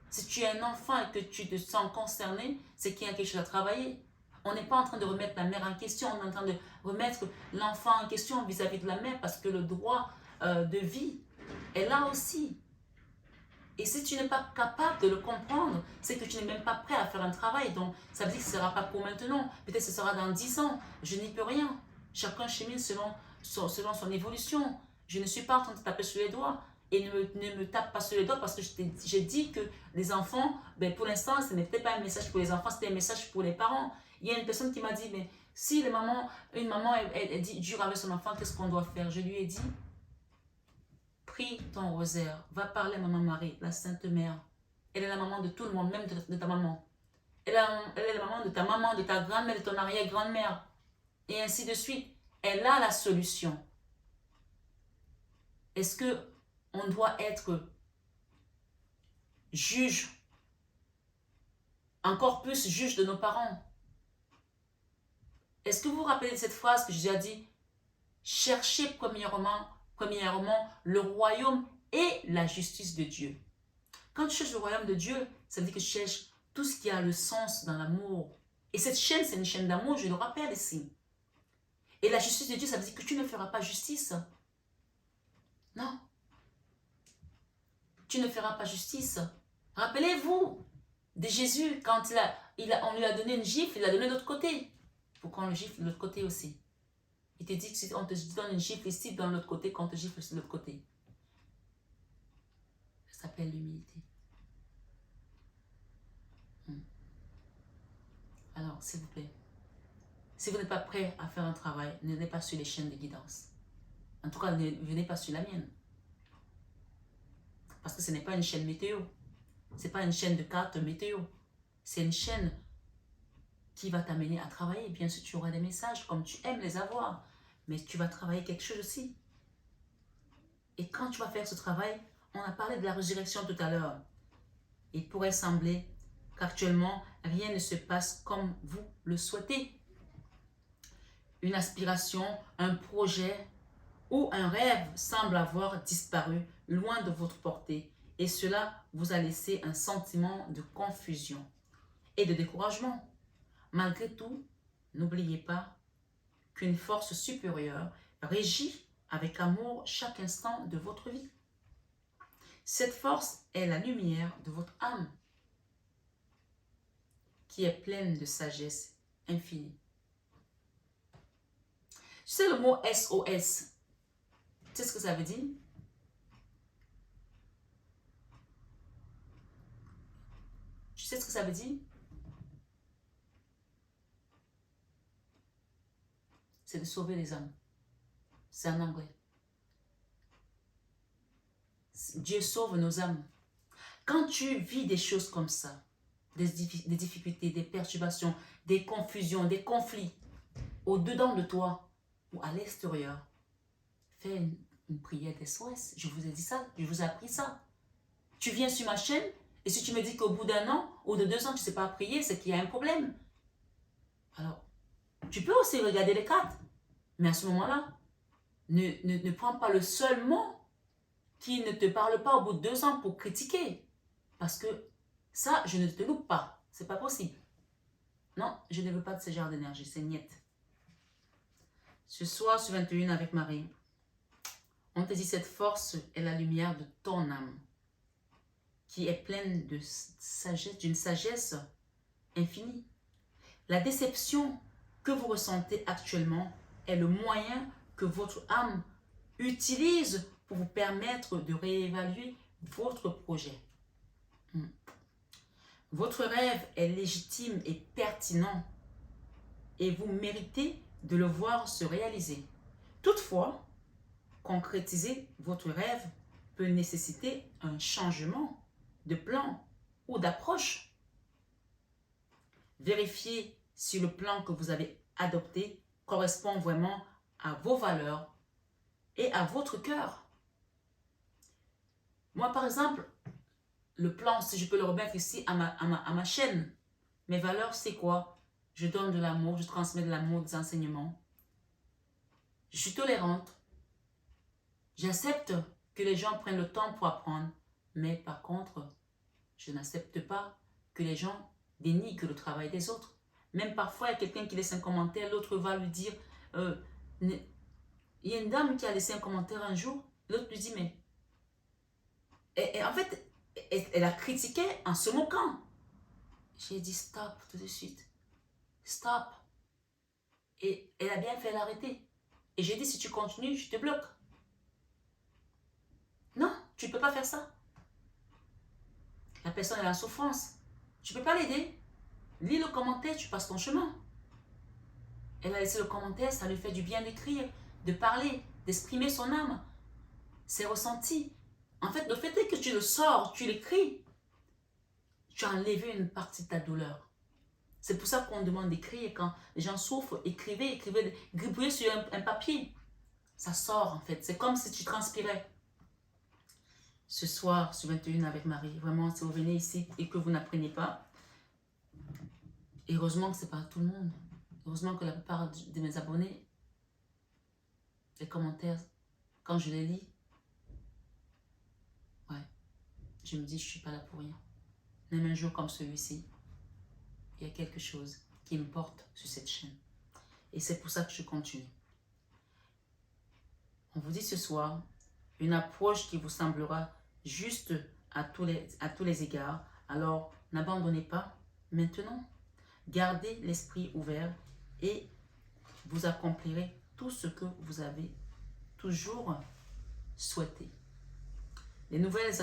Si tu es un enfant et que tu te sens concerné, c'est qu'il y a quelque chose à travailler. On n'est pas en train de remettre la mère en question, on est en train de remettre l'enfant en question vis-à-vis de la mère parce que le droit de vie est là aussi. Et si tu n'es pas capable de le comprendre, c'est que tu n'es même pas prêt à faire un travail. Donc, ça veut dire que ce ne sera pas pour maintenant. Peut-être que ce sera dans 10 ans. Je n'y peux rien. Chacun chemine selon son évolution. Je ne suis pas en train de taper sur les doigts. Et ne me tape pas sur les doigts parce que j'ai dit que les enfants, ben pour l'instant, ce n'était pas un message pour les enfants, c'était un message pour les parents. Il y a une personne qui m'a dit, mais si une maman elle dit dure avec son enfant, qu'est-ce qu'on doit faire? Je lui ai dit, prie ton rosaire, va parler à Maman Marie, la Sainte Mère. Elle est la maman de tout le monde, même de ta maman. Elle est la maman, de ta grand-mère, de ton arrière-grand-mère. Et ainsi de suite. Elle a la solution. Est-ce que on doit être juge, encore plus juge de nos parents? Est-ce que vous vous rappelez de cette phrase que j'ai déjà dit? Cherchez premièrement le royaume et la justice de Dieu. Quand tu cherches le royaume de Dieu, ça veut dire que tu cherches tout ce qui a le sens dans l'amour. Et cette chaîne, c'est une chaîne d'amour, je le rappelle ici. Et la justice de Dieu, ça veut dire que tu ne feras pas justice. Non. Tu ne feras pas justice. Rappelez-vous de Jésus, quand on lui a donné une gifle, il l'a donné de l'autre côté. Pour qu'on le gifle de l'autre côté aussi. Il te dit que si on te donne une gifle ici, dans l'autre côté, qu'on te gifle aussi de l'autre côté. Ça s'appelle l'humilité. Alors, s'il vous plaît, si vous n'êtes pas prêt à faire un travail, ne venez pas sur les chaînes de guidance. En tout cas, ne venez pas sur la mienne. Parce que ce n'est pas une chaîne météo. Ce n'est pas une chaîne de cartes météo. C'est une chaîne qui va t'amener à travailler. Bien sûr, tu auras des messages comme tu aimes les avoir. mais tu vas travailler quelque chose aussi. Et quand tu vas faire ce travail, on a parlé de la résurrection tout à l'heure. Il pourrait sembler qu'actuellement, rien ne se passe comme vous le souhaitez. Une aspiration, un projet ou un rêve semble avoir disparu loin de votre portée et cela vous a laissé un sentiment de confusion et de découragement. Malgré tout, n'oubliez pas qu'une force supérieure régit avec amour chaque instant de votre vie. Cette force est la lumière de votre âme qui est pleine de sagesse infinie. Tu sais le mot SOS, tu sais ce que ça veut dire? Tu sais ce que ça veut dire? C'est de sauver les âmes. C'est en anglais. Dieu sauve nos âmes. Quand tu vis des choses comme ça, des difficultés, des perturbations, des confusions, des conflits, au-dedans de toi ou à l'extérieur, fais une prière d'SOS. Je vous ai dit ça, je vous ai appris ça. Tu viens sur ma chaîne et si tu me dis qu'au bout d'un an ou de 2 ans, tu ne sais pas prier, c'est qu'il y a un problème. Alors, tu peux aussi regarder les cartes, mais à ce moment-là, ne prends pas le seul mot qui ne te parle pas au bout de 2 ans pour critiquer. Parce que ça, je ne te loupe pas. C'est pas possible. Non, je ne veux pas de ce genre d'énergie. C'est niette. Ce soir, sur 21 avec Marie, on te dit cette force est la lumière de ton âme qui est pleine de sagesse, d'une sagesse infinie. La déception que vous ressentez actuellement est le moyen que votre âme utilise pour vous permettre de réévaluer votre projet. Votre rêve est légitime et pertinent et vous méritez de le voir se réaliser. Toutefois, concrétiser votre rêve peut nécessiter un changement de plan ou d'approche. Vérifiez si le plan que vous avez adopté correspond vraiment à vos valeurs et à votre cœur. Moi, par exemple, le plan, si je peux le remettre ici à ma chaîne, mes valeurs, c'est quoi? Je donne de l'amour, je transmets de l'amour, des enseignements. Je suis tolérante. J'accepte que les gens prennent le temps pour apprendre. Mais par contre, je n'accepte pas que les gens dénigrent le travail des autres. Même parfois, il y a quelqu'un qui laisse un commentaire, l'autre va lui dire... il y a une dame qui a laissé un commentaire un jour, l'autre lui dit, mais... Et en fait, elle a critiqué en se moquant. J'ai dit, stop, tout de suite. Stop. Et elle a bien fait l'arrêter. Et j'ai dit, si tu continues, je te bloque. Non, tu ne peux pas faire ça. La personne est en souffrance. Tu ne peux pas l'aider. Lis le commentaire, tu passes ton chemin. Elle a laissé le commentaire, ça lui fait du bien d'écrire, de parler, d'exprimer son âme, ses ressentis. En fait, le fait est que tu le sors, tu l'écris. Tu as enlevé une partie de ta douleur. C'est pour ça qu'on demande d'écrire. Quand les gens souffrent, écrivez, gribouillez sur un papier. Ça sort en fait. C'est comme si tu transpirais. Ce soir, sur 21 avec Marie, vraiment, si vous venez ici et que vous n'apprenez pas, heureusement que ce n'est pas tout le monde. Heureusement que la plupart de mes abonnés, les commentaires, quand je les lis, ouais, je me dis, je ne suis pas là pour rien. Même un jour comme celui-ci, il y a quelque chose qui me porte sur cette chaîne. Et c'est pour ça que je continue. On vous dit ce soir, une approche qui vous semblera juste à tous les égards. Alors, n'abandonnez pas maintenant. Gardez l'esprit ouvert et vous accomplirez tout ce que vous avez toujours souhaité. Les nouvelles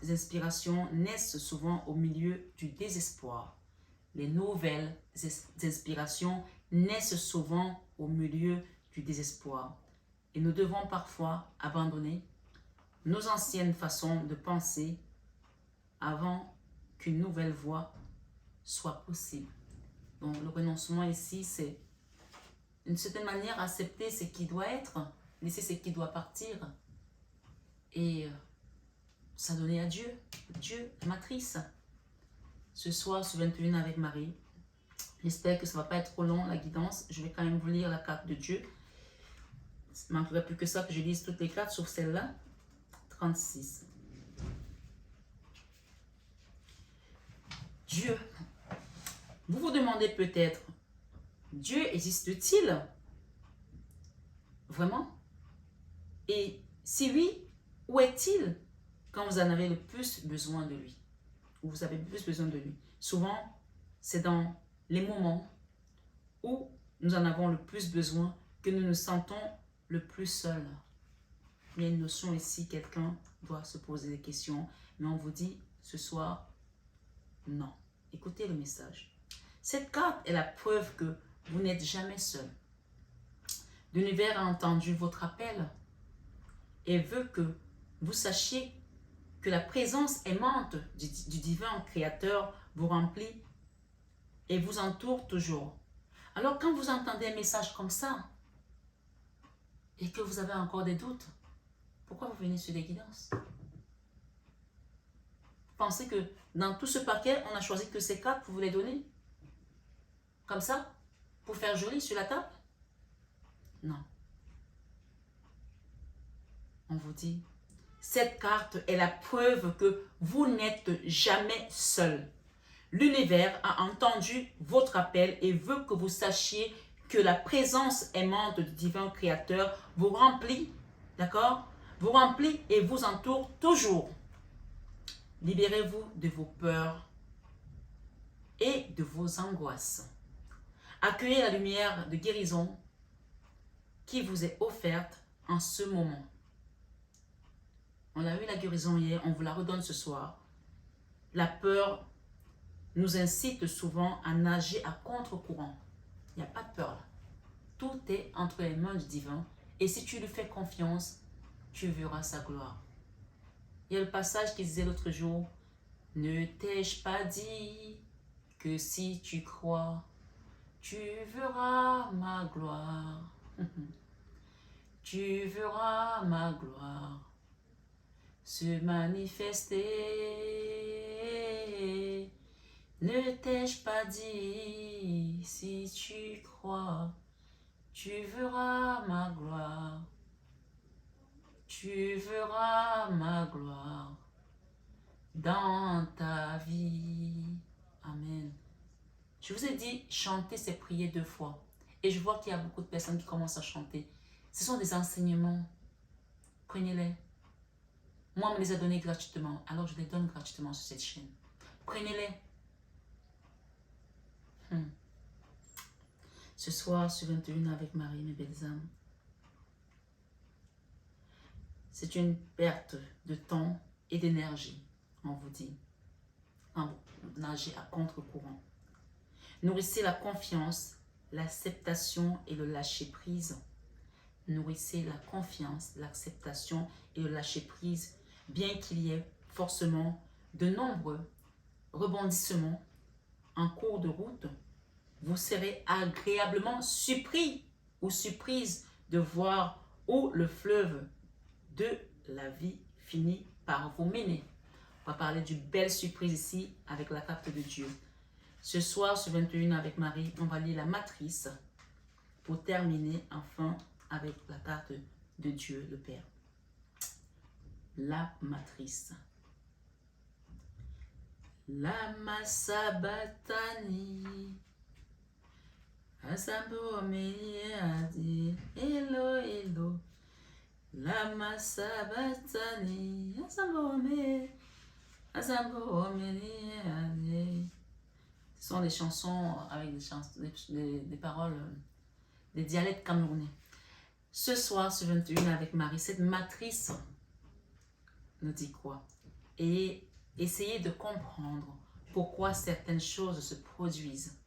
inspirations naissent souvent au milieu du désespoir. Les nouvelles inspirations naissent souvent au milieu du désespoir. Et nous devons parfois abandonner nos anciennes façons de penser avant qu'une nouvelle voie soit possible. Donc le renoncement ici, c'est d'une certaine manière, accepter ce qui doit être, laisser ce qui doit partir et s'adonner à Dieu. Dieu, la matrice. Ce soir, sur 21 avec Marie. J'espère que ça ne va pas être trop long, la guidance. Je vais quand même vous lire la carte de Dieu. Il ne manquerait plus que ça, que je lise toutes les cartes, sauf celle-là. 36. Dieu. Vous vous demandez peut-être, Dieu existe-t-il? Vraiment? Et si oui, où est-il quand vous en avez le plus besoin de lui? Où vous avez le plus besoin de lui? Souvent, c'est dans les moments où nous en avons le plus besoin que nous nous sentons le plus seuls. Il y a une notion ici, quelqu'un doit se poser des questions, mais on vous dit ce soir, non. Écoutez le message. Cette carte est la preuve que vous n'êtes jamais seul. L'univers a entendu votre appel et veut que vous sachiez que la présence aimante du divin créateur vous remplit et vous entoure toujours. Alors quand vous entendez un message comme ça et que vous avez encore des doutes, pourquoi vous venez sur les guidances? Vous pensez que dans tout ce paquet, on a choisi que ces cartes pour vous les donner? Comme ça? Pour faire joli sur la table? Non. On vous dit, cette carte est la preuve que vous n'êtes jamais seul. L'univers a entendu votre appel et veut que vous sachiez que la présence aimante du divin créateur vous remplit, d'accord? Vous remplit et vous entoure toujours. Libérez-vous de vos peurs et de vos angoisses. Accueillez la lumière de guérison qui vous est offerte en ce moment. On a eu la guérison hier, on vous la redonne ce soir. La peur nous incite souvent à nager à contre-courant. Il n'y a pas de peur là. Tout est entre les mains du divin. Et si tu lui fais confiance, tu verras sa gloire. Il y a le passage qui disait l'autre jour, « Ne t'ai-je pas dit que si tu crois, tu verras ma gloire. Tu verras ma gloire se manifester. Ne t'ai-je pas dit, si tu crois, tu verras ma gloire. Tu verras ma gloire dans ta vie. » Amen. Je vous ai dit, chanter, c'est prier 2 fois. Et je vois qu'il y a beaucoup de personnes qui commencent à chanter. Ce sont des enseignements. Prenez-les. Moi, on me les a donnés gratuitement. Alors, je les donne gratuitement sur cette chaîne. Prenez-les. Ce soir, sur 21 avec Marie, mes belles âmes, c'est une perte de temps et d'énergie, on vous dit. Nager à contre-courant. Nourrissez la confiance, l'acceptation et le lâcher-prise. Nourrissez la confiance, l'acceptation et le lâcher-prise, bien qu'il y ait forcément de nombreux rebondissements en cours de route. Vous serez agréablement surpris ou surprise de voir où le fleuve de la vie finit par vous mener. On va parler d'une belle surprise ici avec la carte de Dieu. Ce soir, sur 21 avec Marie, on va lire la matrice pour terminer enfin avec la carte de Dieu, le Père. La matrice. Lama sabatani. Asambo meliadi. Hello, hello. Lama sabatani. Asambo meliadi. Ce sont des chansons avec des paroles, des dialectes camerounais. Ce soir, sur 21 avec Marie, cette matrice nous dit quoi? Et essayez de comprendre pourquoi certaines choses se produisent.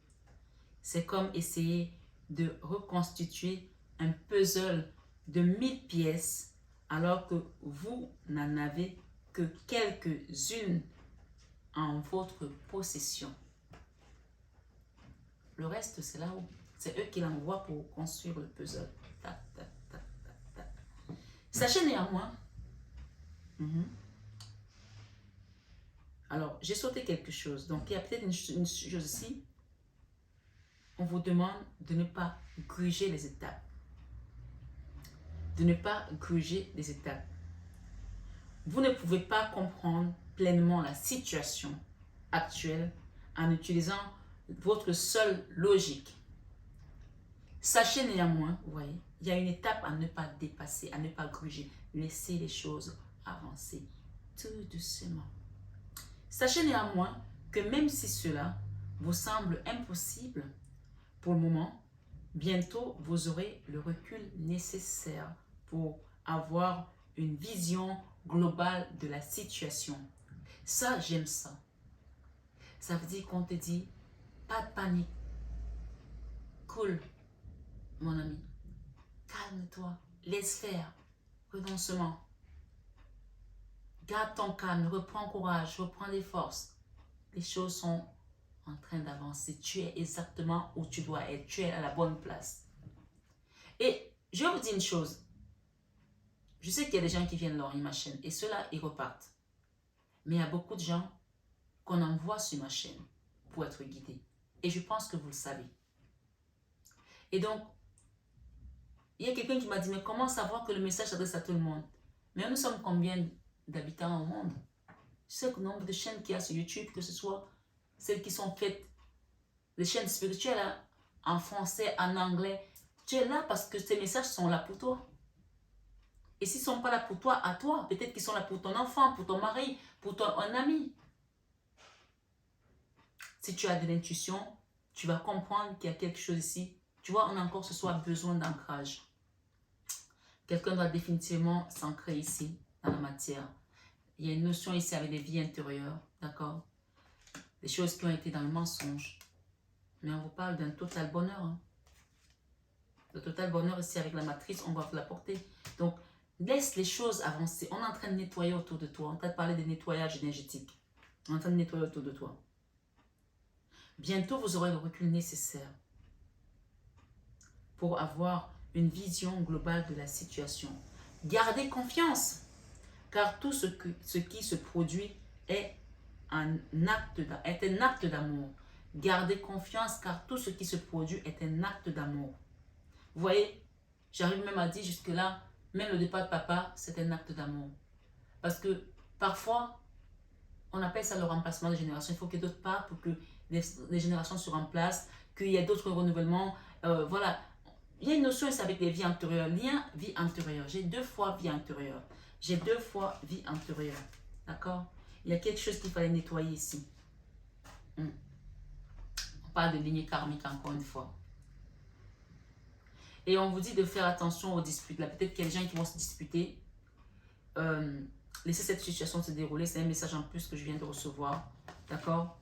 C'est comme essayer de reconstituer un puzzle de 1000 pièces alors que vous n'en avez que quelques-unes en votre possession. Le reste, c'est là où C'est eux qui l'envoient pour construire le puzzle. Tac, tac, tac, tac, tac. Sachez néanmoins. Alors, j'ai sauté quelque chose. Donc, il y a peut-être une chose ici. On vous demande de ne pas gruger les étapes. De ne pas gruger les étapes. Vous ne pouvez pas comprendre pleinement la situation actuelle en utilisant votre seule logique. Sachez néanmoins, vous voyez, il y a une étape à ne pas dépasser, à ne pas gruger. Laissez les choses avancer tout doucement. Sachez néanmoins que même si cela vous semble impossible pour le moment, bientôt vous aurez le recul nécessaire pour avoir une vision globale de la situation. Ça, j'aime ça. Ça veut dire qu'on te dit, pas de panique. Cool, mon ami. Calme-toi. Laisse faire. Renoncement. Garde ton calme. Reprends courage. Reprends des forces. Les choses sont en train d'avancer. Tu es exactement où tu dois être. Tu es à la bonne place. Et je vais vous dire une chose. Je sais qu'il y a des gens qui viennent dans ma chaîne et ceux-là, ils repartent. Mais il y a beaucoup de gens qu'on envoie sur ma chaîne pour être guidés. Et je pense que vous le savez. Et donc, il y a quelqu'un qui m'a dit, mais comment savoir que le message s'adresse à tout le monde? Mais nous sommes combien d'habitants au monde? Tu sais le nombre de chaînes qu'il y a sur YouTube, que ce soit celles qui sont faites, les chaînes spirituelles, hein, en français, en anglais. Tu es là parce que ces messages sont là pour toi. Et s'ils ne sont pas là pour toi, à toi, peut-être qu'ils sont là pour ton enfant, pour ton mari, pour un ami. Si tu as de l'intuition, tu vas comprendre qu'il y a quelque chose ici. Tu vois, on a encore ce soir besoin d'ancrage. Quelqu'un doit définitivement s'ancrer ici, dans la matière. Il y a une notion ici avec les vies intérieures, d'accord? Des choses qui ont été dans le mensonge. Mais on vous parle d'un total bonheur. Hein? Le total bonheur ici avec la matrice, on va vous l'apporter. Donc, laisse les choses avancer. On est en train de nettoyer autour de toi. On est en train de parler de nettoyage énergétique. On est en train de nettoyer autour de toi. Bientôt, vous aurez le recul nécessaire pour avoir une vision globale de la situation. Gardez confiance, car tout ce qui se produit est un acte d'amour. Gardez confiance, car tout ce qui se produit est un acte d'amour. Vous voyez, j'arrive même à dire jusque-là, même le départ de papa, c'est un acte d'amour. Parce que parfois, on appelle ça le remplacement des générations. Il faut que d'autres partent pour que les générations se remplacent, qu'il y ait d'autres renouvellements. Voilà. Il y a une notion ici avec les vies antérieures. Lien, vie antérieure. J'ai 2 fois vie antérieure. J'ai 2 fois vie antérieure. D'accord? Il y a quelque chose qu'il fallait nettoyer ici. On parle de lignée karmique encore une fois. Et on vous dit de faire attention aux disputes. Là, peut-être qu'il y a des gens qui vont se disputer. Laissez cette situation se dérouler. C'est un message en plus que je viens de recevoir. D'accord?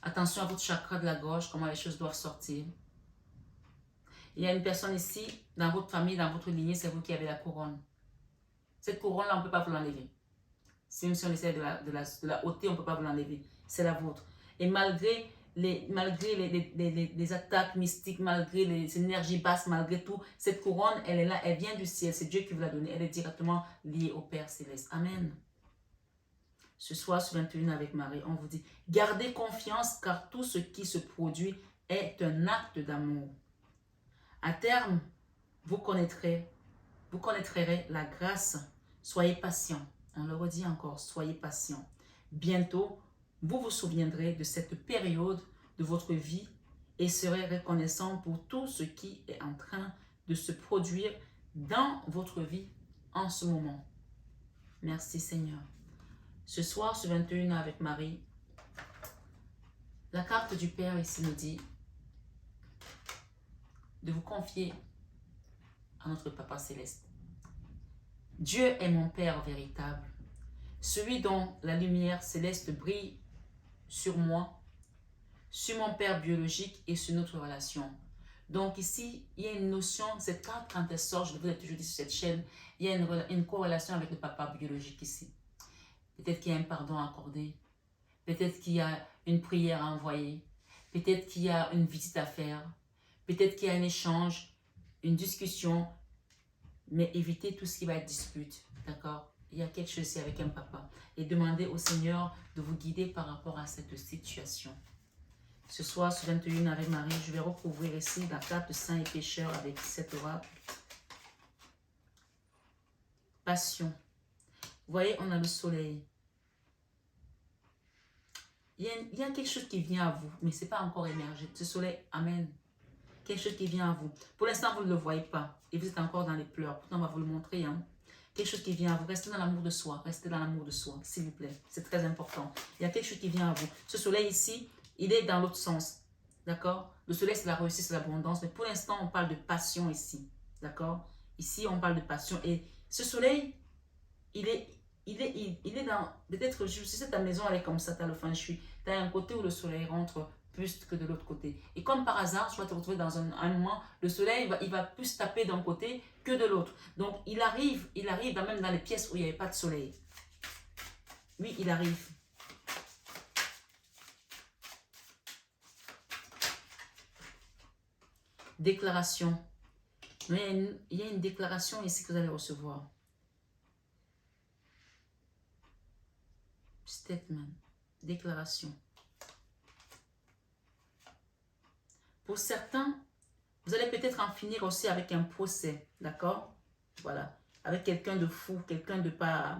Attention à votre chakra de la gorge, comment les choses doivent sortir. Il y a une personne ici, dans votre famille, dans votre lignée, c'est vous qui avez la couronne. Cette couronne-là, on ne peut pas vous l'enlever. Même si on essaie de la ôter, on ne peut pas vous l'enlever. C'est la vôtre. Et malgré les attaques mystiques, malgré les énergies basses, malgré tout, cette couronne, elle est là, elle vient du ciel. C'est Dieu qui vous l'a donnée. Elle est directement liée au Père Céleste. Amen. Ce soir, sur 21 avec Marie, on vous dit, gardez confiance car tout ce qui se produit est un acte d'amour. À terme, vous connaîtrez la grâce. Soyez patient. On le redit encore, soyez patient. Bientôt, vous vous souviendrez de cette période de votre vie et serez reconnaissant pour tout ce qui est en train de se produire dans votre vie en ce moment. Merci Seigneur. Ce soir, sur 21 avec Marie, la carte du Père ici nous dit de vous confier à notre Papa Céleste. Dieu est mon Père véritable, celui dont la lumière céleste brille sur moi, sur mon Père biologique et sur notre relation. Donc ici, il y a une notion, cette carte quand elle sort, je vous ai toujours dit sur cette chaîne, il y a une corrélation avec le Papa biologique ici. Peut-être qu'il y a un pardon à accorder, peut-être qu'il y a une prière à envoyer, peut-être qu'il y a une visite à faire, Peut-être qu'il y a un échange, une discussion, mais évitez tout ce qui va être dispute, d'accord? Il y a quelque chose ici avec un papa. Et demandez au Seigneur de vous guider par rapport à cette situation. Ce soir, sur 21 avec Marie, je vais recouvrir ici la carte de saints et pécheurs avec cette oracle. Passion. Vous voyez, on a le soleil. Il y a quelque chose qui vient à vous, mais ce n'est pas encore émergé. Ce soleil, amen. Quelque chose qui vient à vous. Pour l'instant, vous ne le voyez pas. Et vous êtes encore dans les pleurs. Pourtant, on va vous le montrer. Hein. Quelque chose qui vient à vous. Restez dans l'amour de soi. Restez dans l'amour de soi, s'il vous plaît. C'est très important. Il y a quelque chose qui vient à vous. Ce soleil ici, il est dans l'autre sens. D'accord? Le soleil, c'est la réussite, c'est l'abondance. Mais pour l'instant, on parle de passion ici. D'accord? Ici, on parle de passion. Et ce soleil, il est dans... Peut-être, si ta maison, elle est comme ça, tu as le feng shui. Tu as un côté où le soleil rentre plus que de l'autre côté. Et comme par hasard, tu vas te retrouver dans un moment, le soleil, il va plus taper d'un côté que de l'autre. Donc, il arrive même dans les pièces où il n'y avait pas de soleil. Oui, il arrive. Déclaration. Il y a une déclaration ici que vous allez recevoir. Statement. Déclaration. Pour certains, vous allez peut-être en finir aussi avec un procès, d'accord? Voilà. Avec quelqu'un de fou, quelqu'un de pas...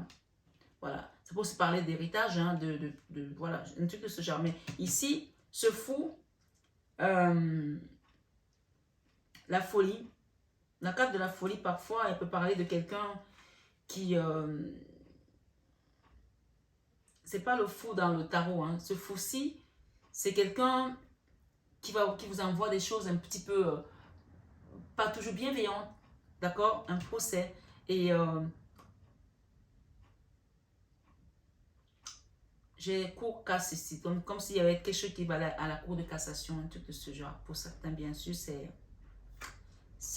Voilà. C'est pour se parler d'héritage, hein, voilà, un truc de ce genre. Mais ici, ce fou, la folie, la carte de la folie, parfois, elle peut parler de quelqu'un qui... c'est pas le fou dans le tarot, hein. Ce fou-ci, c'est quelqu'un qui vous envoie des choses un petit peu... pas toujours bienveillantes, d'accord? Un procès. Et... j'ai cour casse ici, comme s'il y avait quelque chose qui va à la cour de cassation, un truc de ce genre. Pour certains, bien sûr, c'est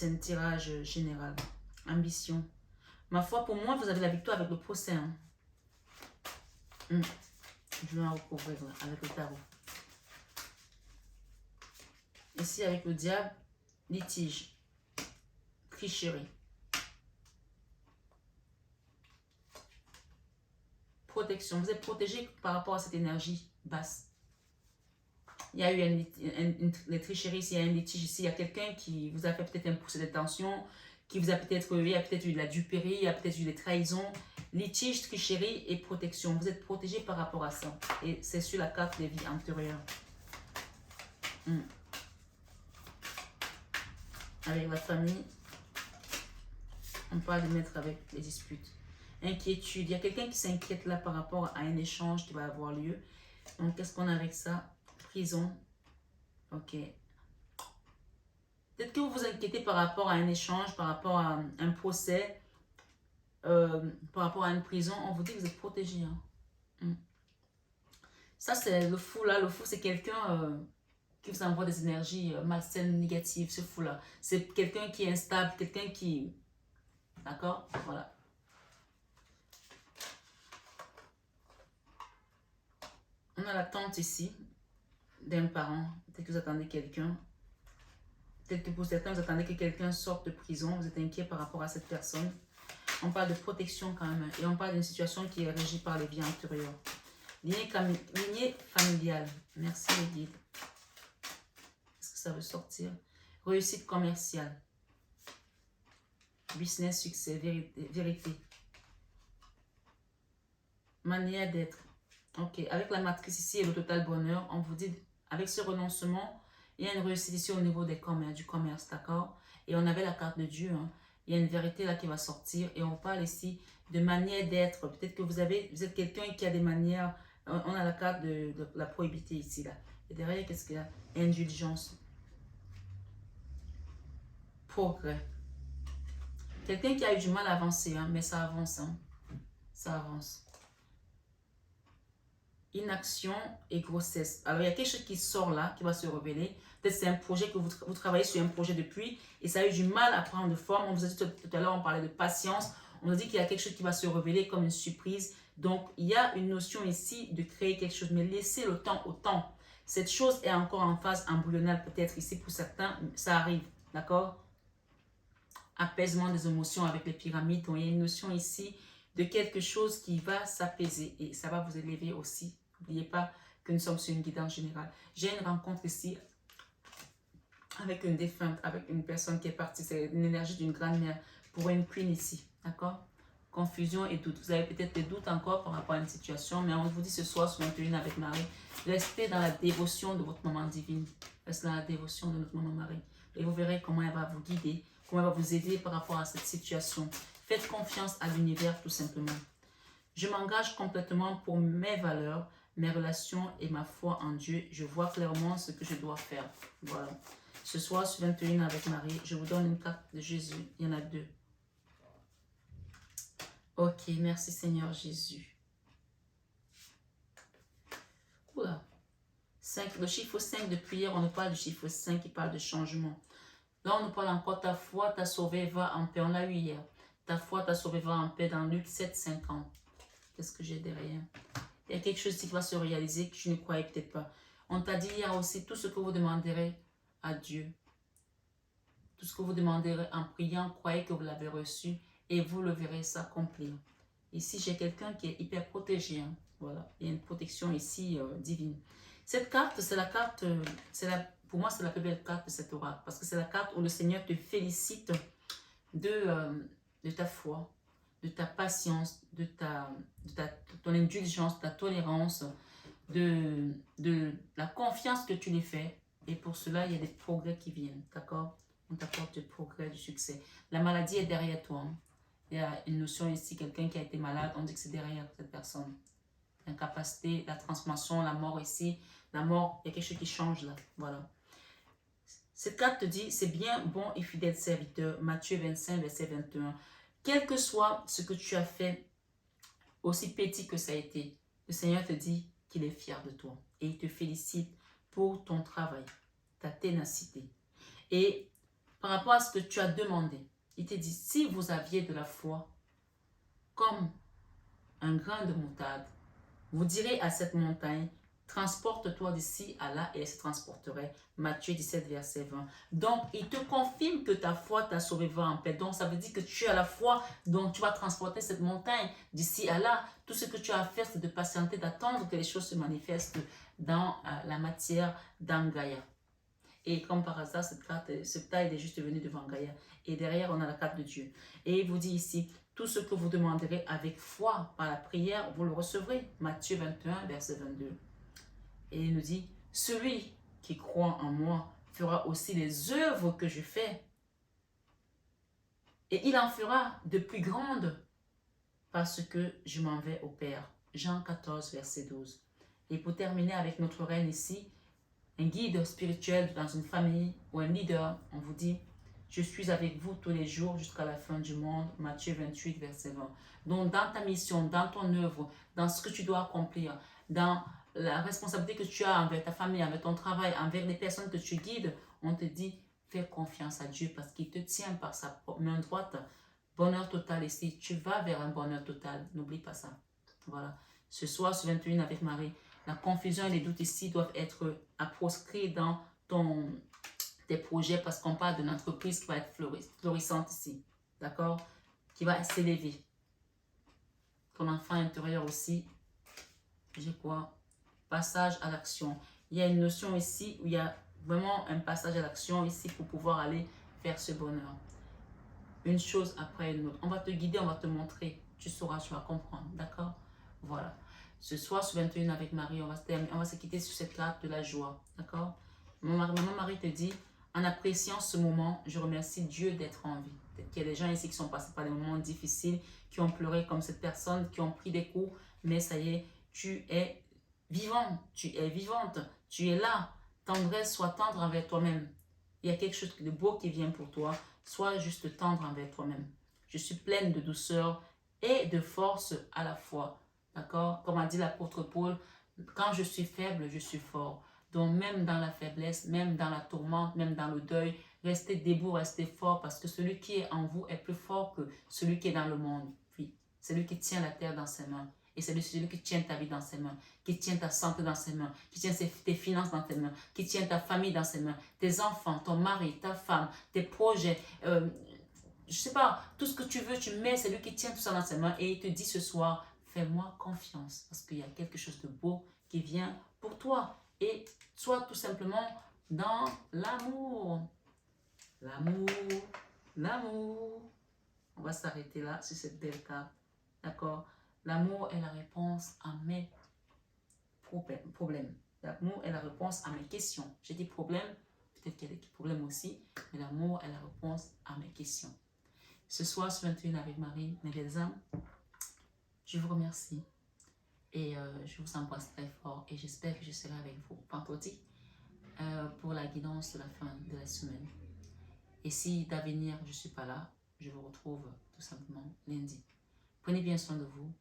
un tirage général. Ambition. Ma foi, pour moi, vous avez la victoire avec le procès. Hein. Je vais en recouvrir là, avec le tarot. Ici, avec le diable, litige, tricherie. Protection. Vous êtes protégé par rapport à cette énergie basse. Il y a eu une tricherie ici, il y a un litige ici, il y a quelqu'un qui vous a fait peut-être un procès d'intention, qui vous a peut-être, il y a peut-être eu de la duperie, il y a peut-être eu des trahisons, litige, tricherie et protection. Vous êtes protégé par rapport à ça. Et c'est sur la carte des vies antérieures. Avec la famille, on parle de mettre avec les disputes. Inquiétude, il y a quelqu'un qui s'inquiète là par rapport à un échange qui va avoir lieu. Donc, qu'est-ce qu'on a avec ça? Prison. Ok. Peut-être que vous vous inquiétez par rapport à un échange, par rapport à un procès, par rapport à une prison. On vous dit que vous êtes protégé. Hein. Ça, c'est le fou là. Le fou, c'est quelqu'un qui vous envoie des énergies malsaines, négatives. Ce fou là. C'est quelqu'un qui est instable, quelqu'un qui... D'accord? Voilà. On a l'attente ici d'un parent. Peut-être que vous attendez quelqu'un. Peut-être que pour certains, vous attendez que quelqu'un sorte de prison. Vous êtes inquiet par rapport à cette personne. On parle de protection quand même. Et on parle d'une situation qui est régie par les vies antérieures. Lignée familiale. Merci les guides. Est-ce que ça veut sortir? Réussite commerciale. Business, succès, vérité. Manière d'être. Ok, avec la matrice ici et le total bonheur, on vous dit, avec ce renoncement, il y a une réussite ici au niveau du commerce, d'accord? Et on avait la carte de Dieu, hein. Il y a une vérité là qui va sortir et on parle ici de manière d'être. Peut-être que vous êtes quelqu'un qui a des manières, on a la carte de la probité ici, là. Et derrière, qu'est-ce qu'il y a? Indulgence. Progrès. Quelqu'un qui a eu du mal à avancer, hein, mais ça avance, hein. Ça avance. Inaction et grossesse. Alors, il y a quelque chose qui sort là, qui va se révéler. Peut-être c'est un projet que vous travaillez sur un projet depuis et ça a eu du mal à prendre forme. On vous a dit tout à l'heure, on parlait de patience. On a dit qu'il y a quelque chose qui va se révéler comme une surprise. Donc, il y a une notion ici de créer quelque chose, mais laissez le temps au temps. Cette chose est encore en phase embryonale, peut-être ici pour certains, ça arrive, d'accord? Apaisement des émotions avec les pyramides. Donc, il y a une notion ici de quelque chose qui va s'apaiser et ça va vous élever aussi. N'oubliez pas que nous sommes sur une guidance générale. J'ai une rencontre ici avec une défunte, avec une personne qui est partie. C'est une énergie d'une grand-mère pour une queen ici, d'accord? Confusion et doute. Vous avez peut-être des doutes encore par rapport à une situation, mais on vous dit ce soir sur 21 avec Marie, restez dans la dévotion de votre maman divine. Restez dans la dévotion de notre maman Marie. Et vous verrez comment elle va vous guider, comment elle va vous aider par rapport à cette situation. Faites confiance à l'univers tout simplement. Je m'engage complètement pour mes valeurs, mes relations et ma foi en Dieu. Je vois clairement ce que je dois faire. Voilà. Ce soir, sur 21 avec Marie, je vous donne une carte de Jésus. Il y en a 2. Ok, merci Seigneur Jésus. Oula. 5, le chiffre 5 de prière, on ne parle du chiffre 5 qui parle de changement. Là, on nous parle encore, ta foi t'a sauvé, va en paix. On l'a eu hier. Ta foi t'a sauvé, va en paix dans Luc 7, 50. Qu'est-ce que j'ai derrière? Il y a quelque chose qui va se réaliser que tu ne croyais peut-être pas. On t'a dit hier aussi, tout ce que vous demanderez à Dieu, tout ce que vous demanderez en priant, croyez que vous l'avez reçu et vous le verrez s'accomplir. Ici, j'ai quelqu'un qui est hyper protégé. Hein. Voilà, il y a une protection ici divine. Cette carte, c'est la carte, pour moi, c'est la plus belle carte de cet oracle parce que c'est la carte où le Seigneur te félicite de ta foi, de ta patience, de ton indulgence, de ta tolérance, de la confiance que tu lui fais. Et pour cela, il y a des progrès qui viennent, d'accord? On t'apporte du progrès, du succès. La maladie est derrière toi. Hein. Il y a une notion ici, quelqu'un qui a été malade, on dit que c'est derrière cette personne. L'incapacité, la transformation, la mort ici. La mort, il y a quelque chose qui change là. Voilà. Cette carte te dit, c'est bien, bon et fidèle serviteur. Matthieu 25, verset 21. Quel que soit ce que tu as fait, aussi petit que ça a été, le Seigneur te dit qu'il est fier de toi. Et il te félicite pour ton travail, ta ténacité. Et par rapport à ce que tu as demandé, il te dit, si vous aviez de la foi comme un grain de moutarde, vous direz à cette montagne, transporte-toi d'ici à là et elle se transporterait. Matthieu 17, verset 20. Donc, il te confirme que ta foi t'a sauvé, va en paix. Donc, ça veut dire que tu as la foi, donc tu vas transporter cette montagne d'ici à là. Tout ce que tu as à faire, c'est de patienter, d'attendre que les choses se manifestent dans la matière d'Angaya. Et comme par hasard, cette carte, ce taille est juste venu devant Gaïa. Et derrière, on a la carte de Dieu. Et il vous dit ici, tout ce que vous demanderez avec foi par la prière, vous le recevrez. Matthieu 21, verset 22. Et il nous dit, celui qui croit en moi fera aussi les œuvres que je fais. Et il en fera de plus grandes parce que je m'en vais au Père. Jean 14, verset 12. Et pour terminer avec notre reine ici, un guide spirituel dans une famille ou un leader, on vous dit, je suis avec vous tous les jours jusqu'à la fin du monde. Matthieu 28, verset 20. Donc, dans ta mission, dans ton œuvre, dans ce que tu dois accomplir, dans la responsabilité que tu as envers ta famille, envers ton travail, envers les personnes que tu guides, on te dit, fais confiance à Dieu parce qu'il te tient par sa main droite. Bonheur total ici. Tu vas vers un bonheur total. N'oublie pas ça. Voilà. Ce soir, sur 21 avec Marie, la confusion et les doutes ici doivent être à proscrire dans tes projets parce qu'on parle d'une entreprise qui va être florissante ici. D'accord? Qui va s'élever. Ton enfant intérieur aussi. J'ai quoi? Passage à l'action. Il y a une notion ici où il y a vraiment un passage à l'action ici pour pouvoir aller vers ce bonheur. Une chose après une autre. On va te guider, on va te montrer. Tu sauras, tu vas comprendre. D'accord? Voilà. Ce soir, sur 21 avec Marie, on va se quitter sur cette carte de la joie. D'accord? Maman Marie te dit, en appréciant ce moment, je remercie Dieu d'être en vie. Peut-être qu'il y a des gens ici qui sont passés par des moments difficiles, qui ont pleuré comme cette personne, qui ont pris des coups, mais ça y est, tu es vivant, tu es vivante, tu es là. Tendresse, sois tendre envers toi-même. Il y a quelque chose de beau qui vient pour toi. Sois juste tendre envers toi-même. Je suis pleine de douceur et de force à la fois. D'accord? Comme a dit l'apôtre Paul, quand je suis faible, je suis fort. Donc même dans la faiblesse, même dans la tourmente, même dans le deuil, restez debout, restez fort parce que celui qui est en vous est plus fort que celui qui est dans le monde. Puis, celui qui tient la terre dans ses mains. Et c'est celui qui tient ta vie dans ses mains, qui tient ta santé dans ses mains, qui tient tes finances dans tes mains, qui tient ta famille dans ses mains, tes enfants, ton mari, ta femme, tes projets, je sais pas, tout ce que tu veux, tu mets, c'est lui qui tient tout ça dans ses mains et il te dit ce soir, fais-moi confiance parce qu'il y a quelque chose de beau qui vient pour toi. Et sois tout simplement dans l'amour. L'amour, l'amour. On va s'arrêter là sur cette belle carte. D'accord? L'amour est la réponse à mes problèmes. L'amour est la réponse à mes questions. J'ai dit problème, peut-être qu'il y a des problèmes aussi, mais l'amour est la réponse à mes questions. Ce soir, sur 21 avec Marie, mes belles âmes, je vous remercie et je vous embrasse très fort et j'espère que je serai avec vous vendredi pour la guidance de la fin de la semaine. Et si d'avenir je ne suis pas là, je vous retrouve tout simplement lundi. Prenez bien soin de vous,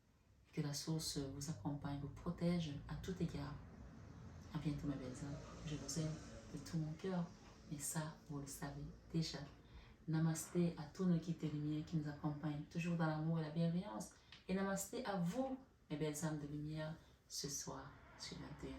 que la source vous accompagne, vous protège à tout égard. À bientôt mes belles âmes, je vous aime de tout mon cœur, mais ça vous le savez déjà. Namasté à tous nos guides de lumière qui nous accompagnent, toujours dans l'amour et la bienveillance. Et namasté à vous, mes belles âmes de lumière, ce soir sur 21h.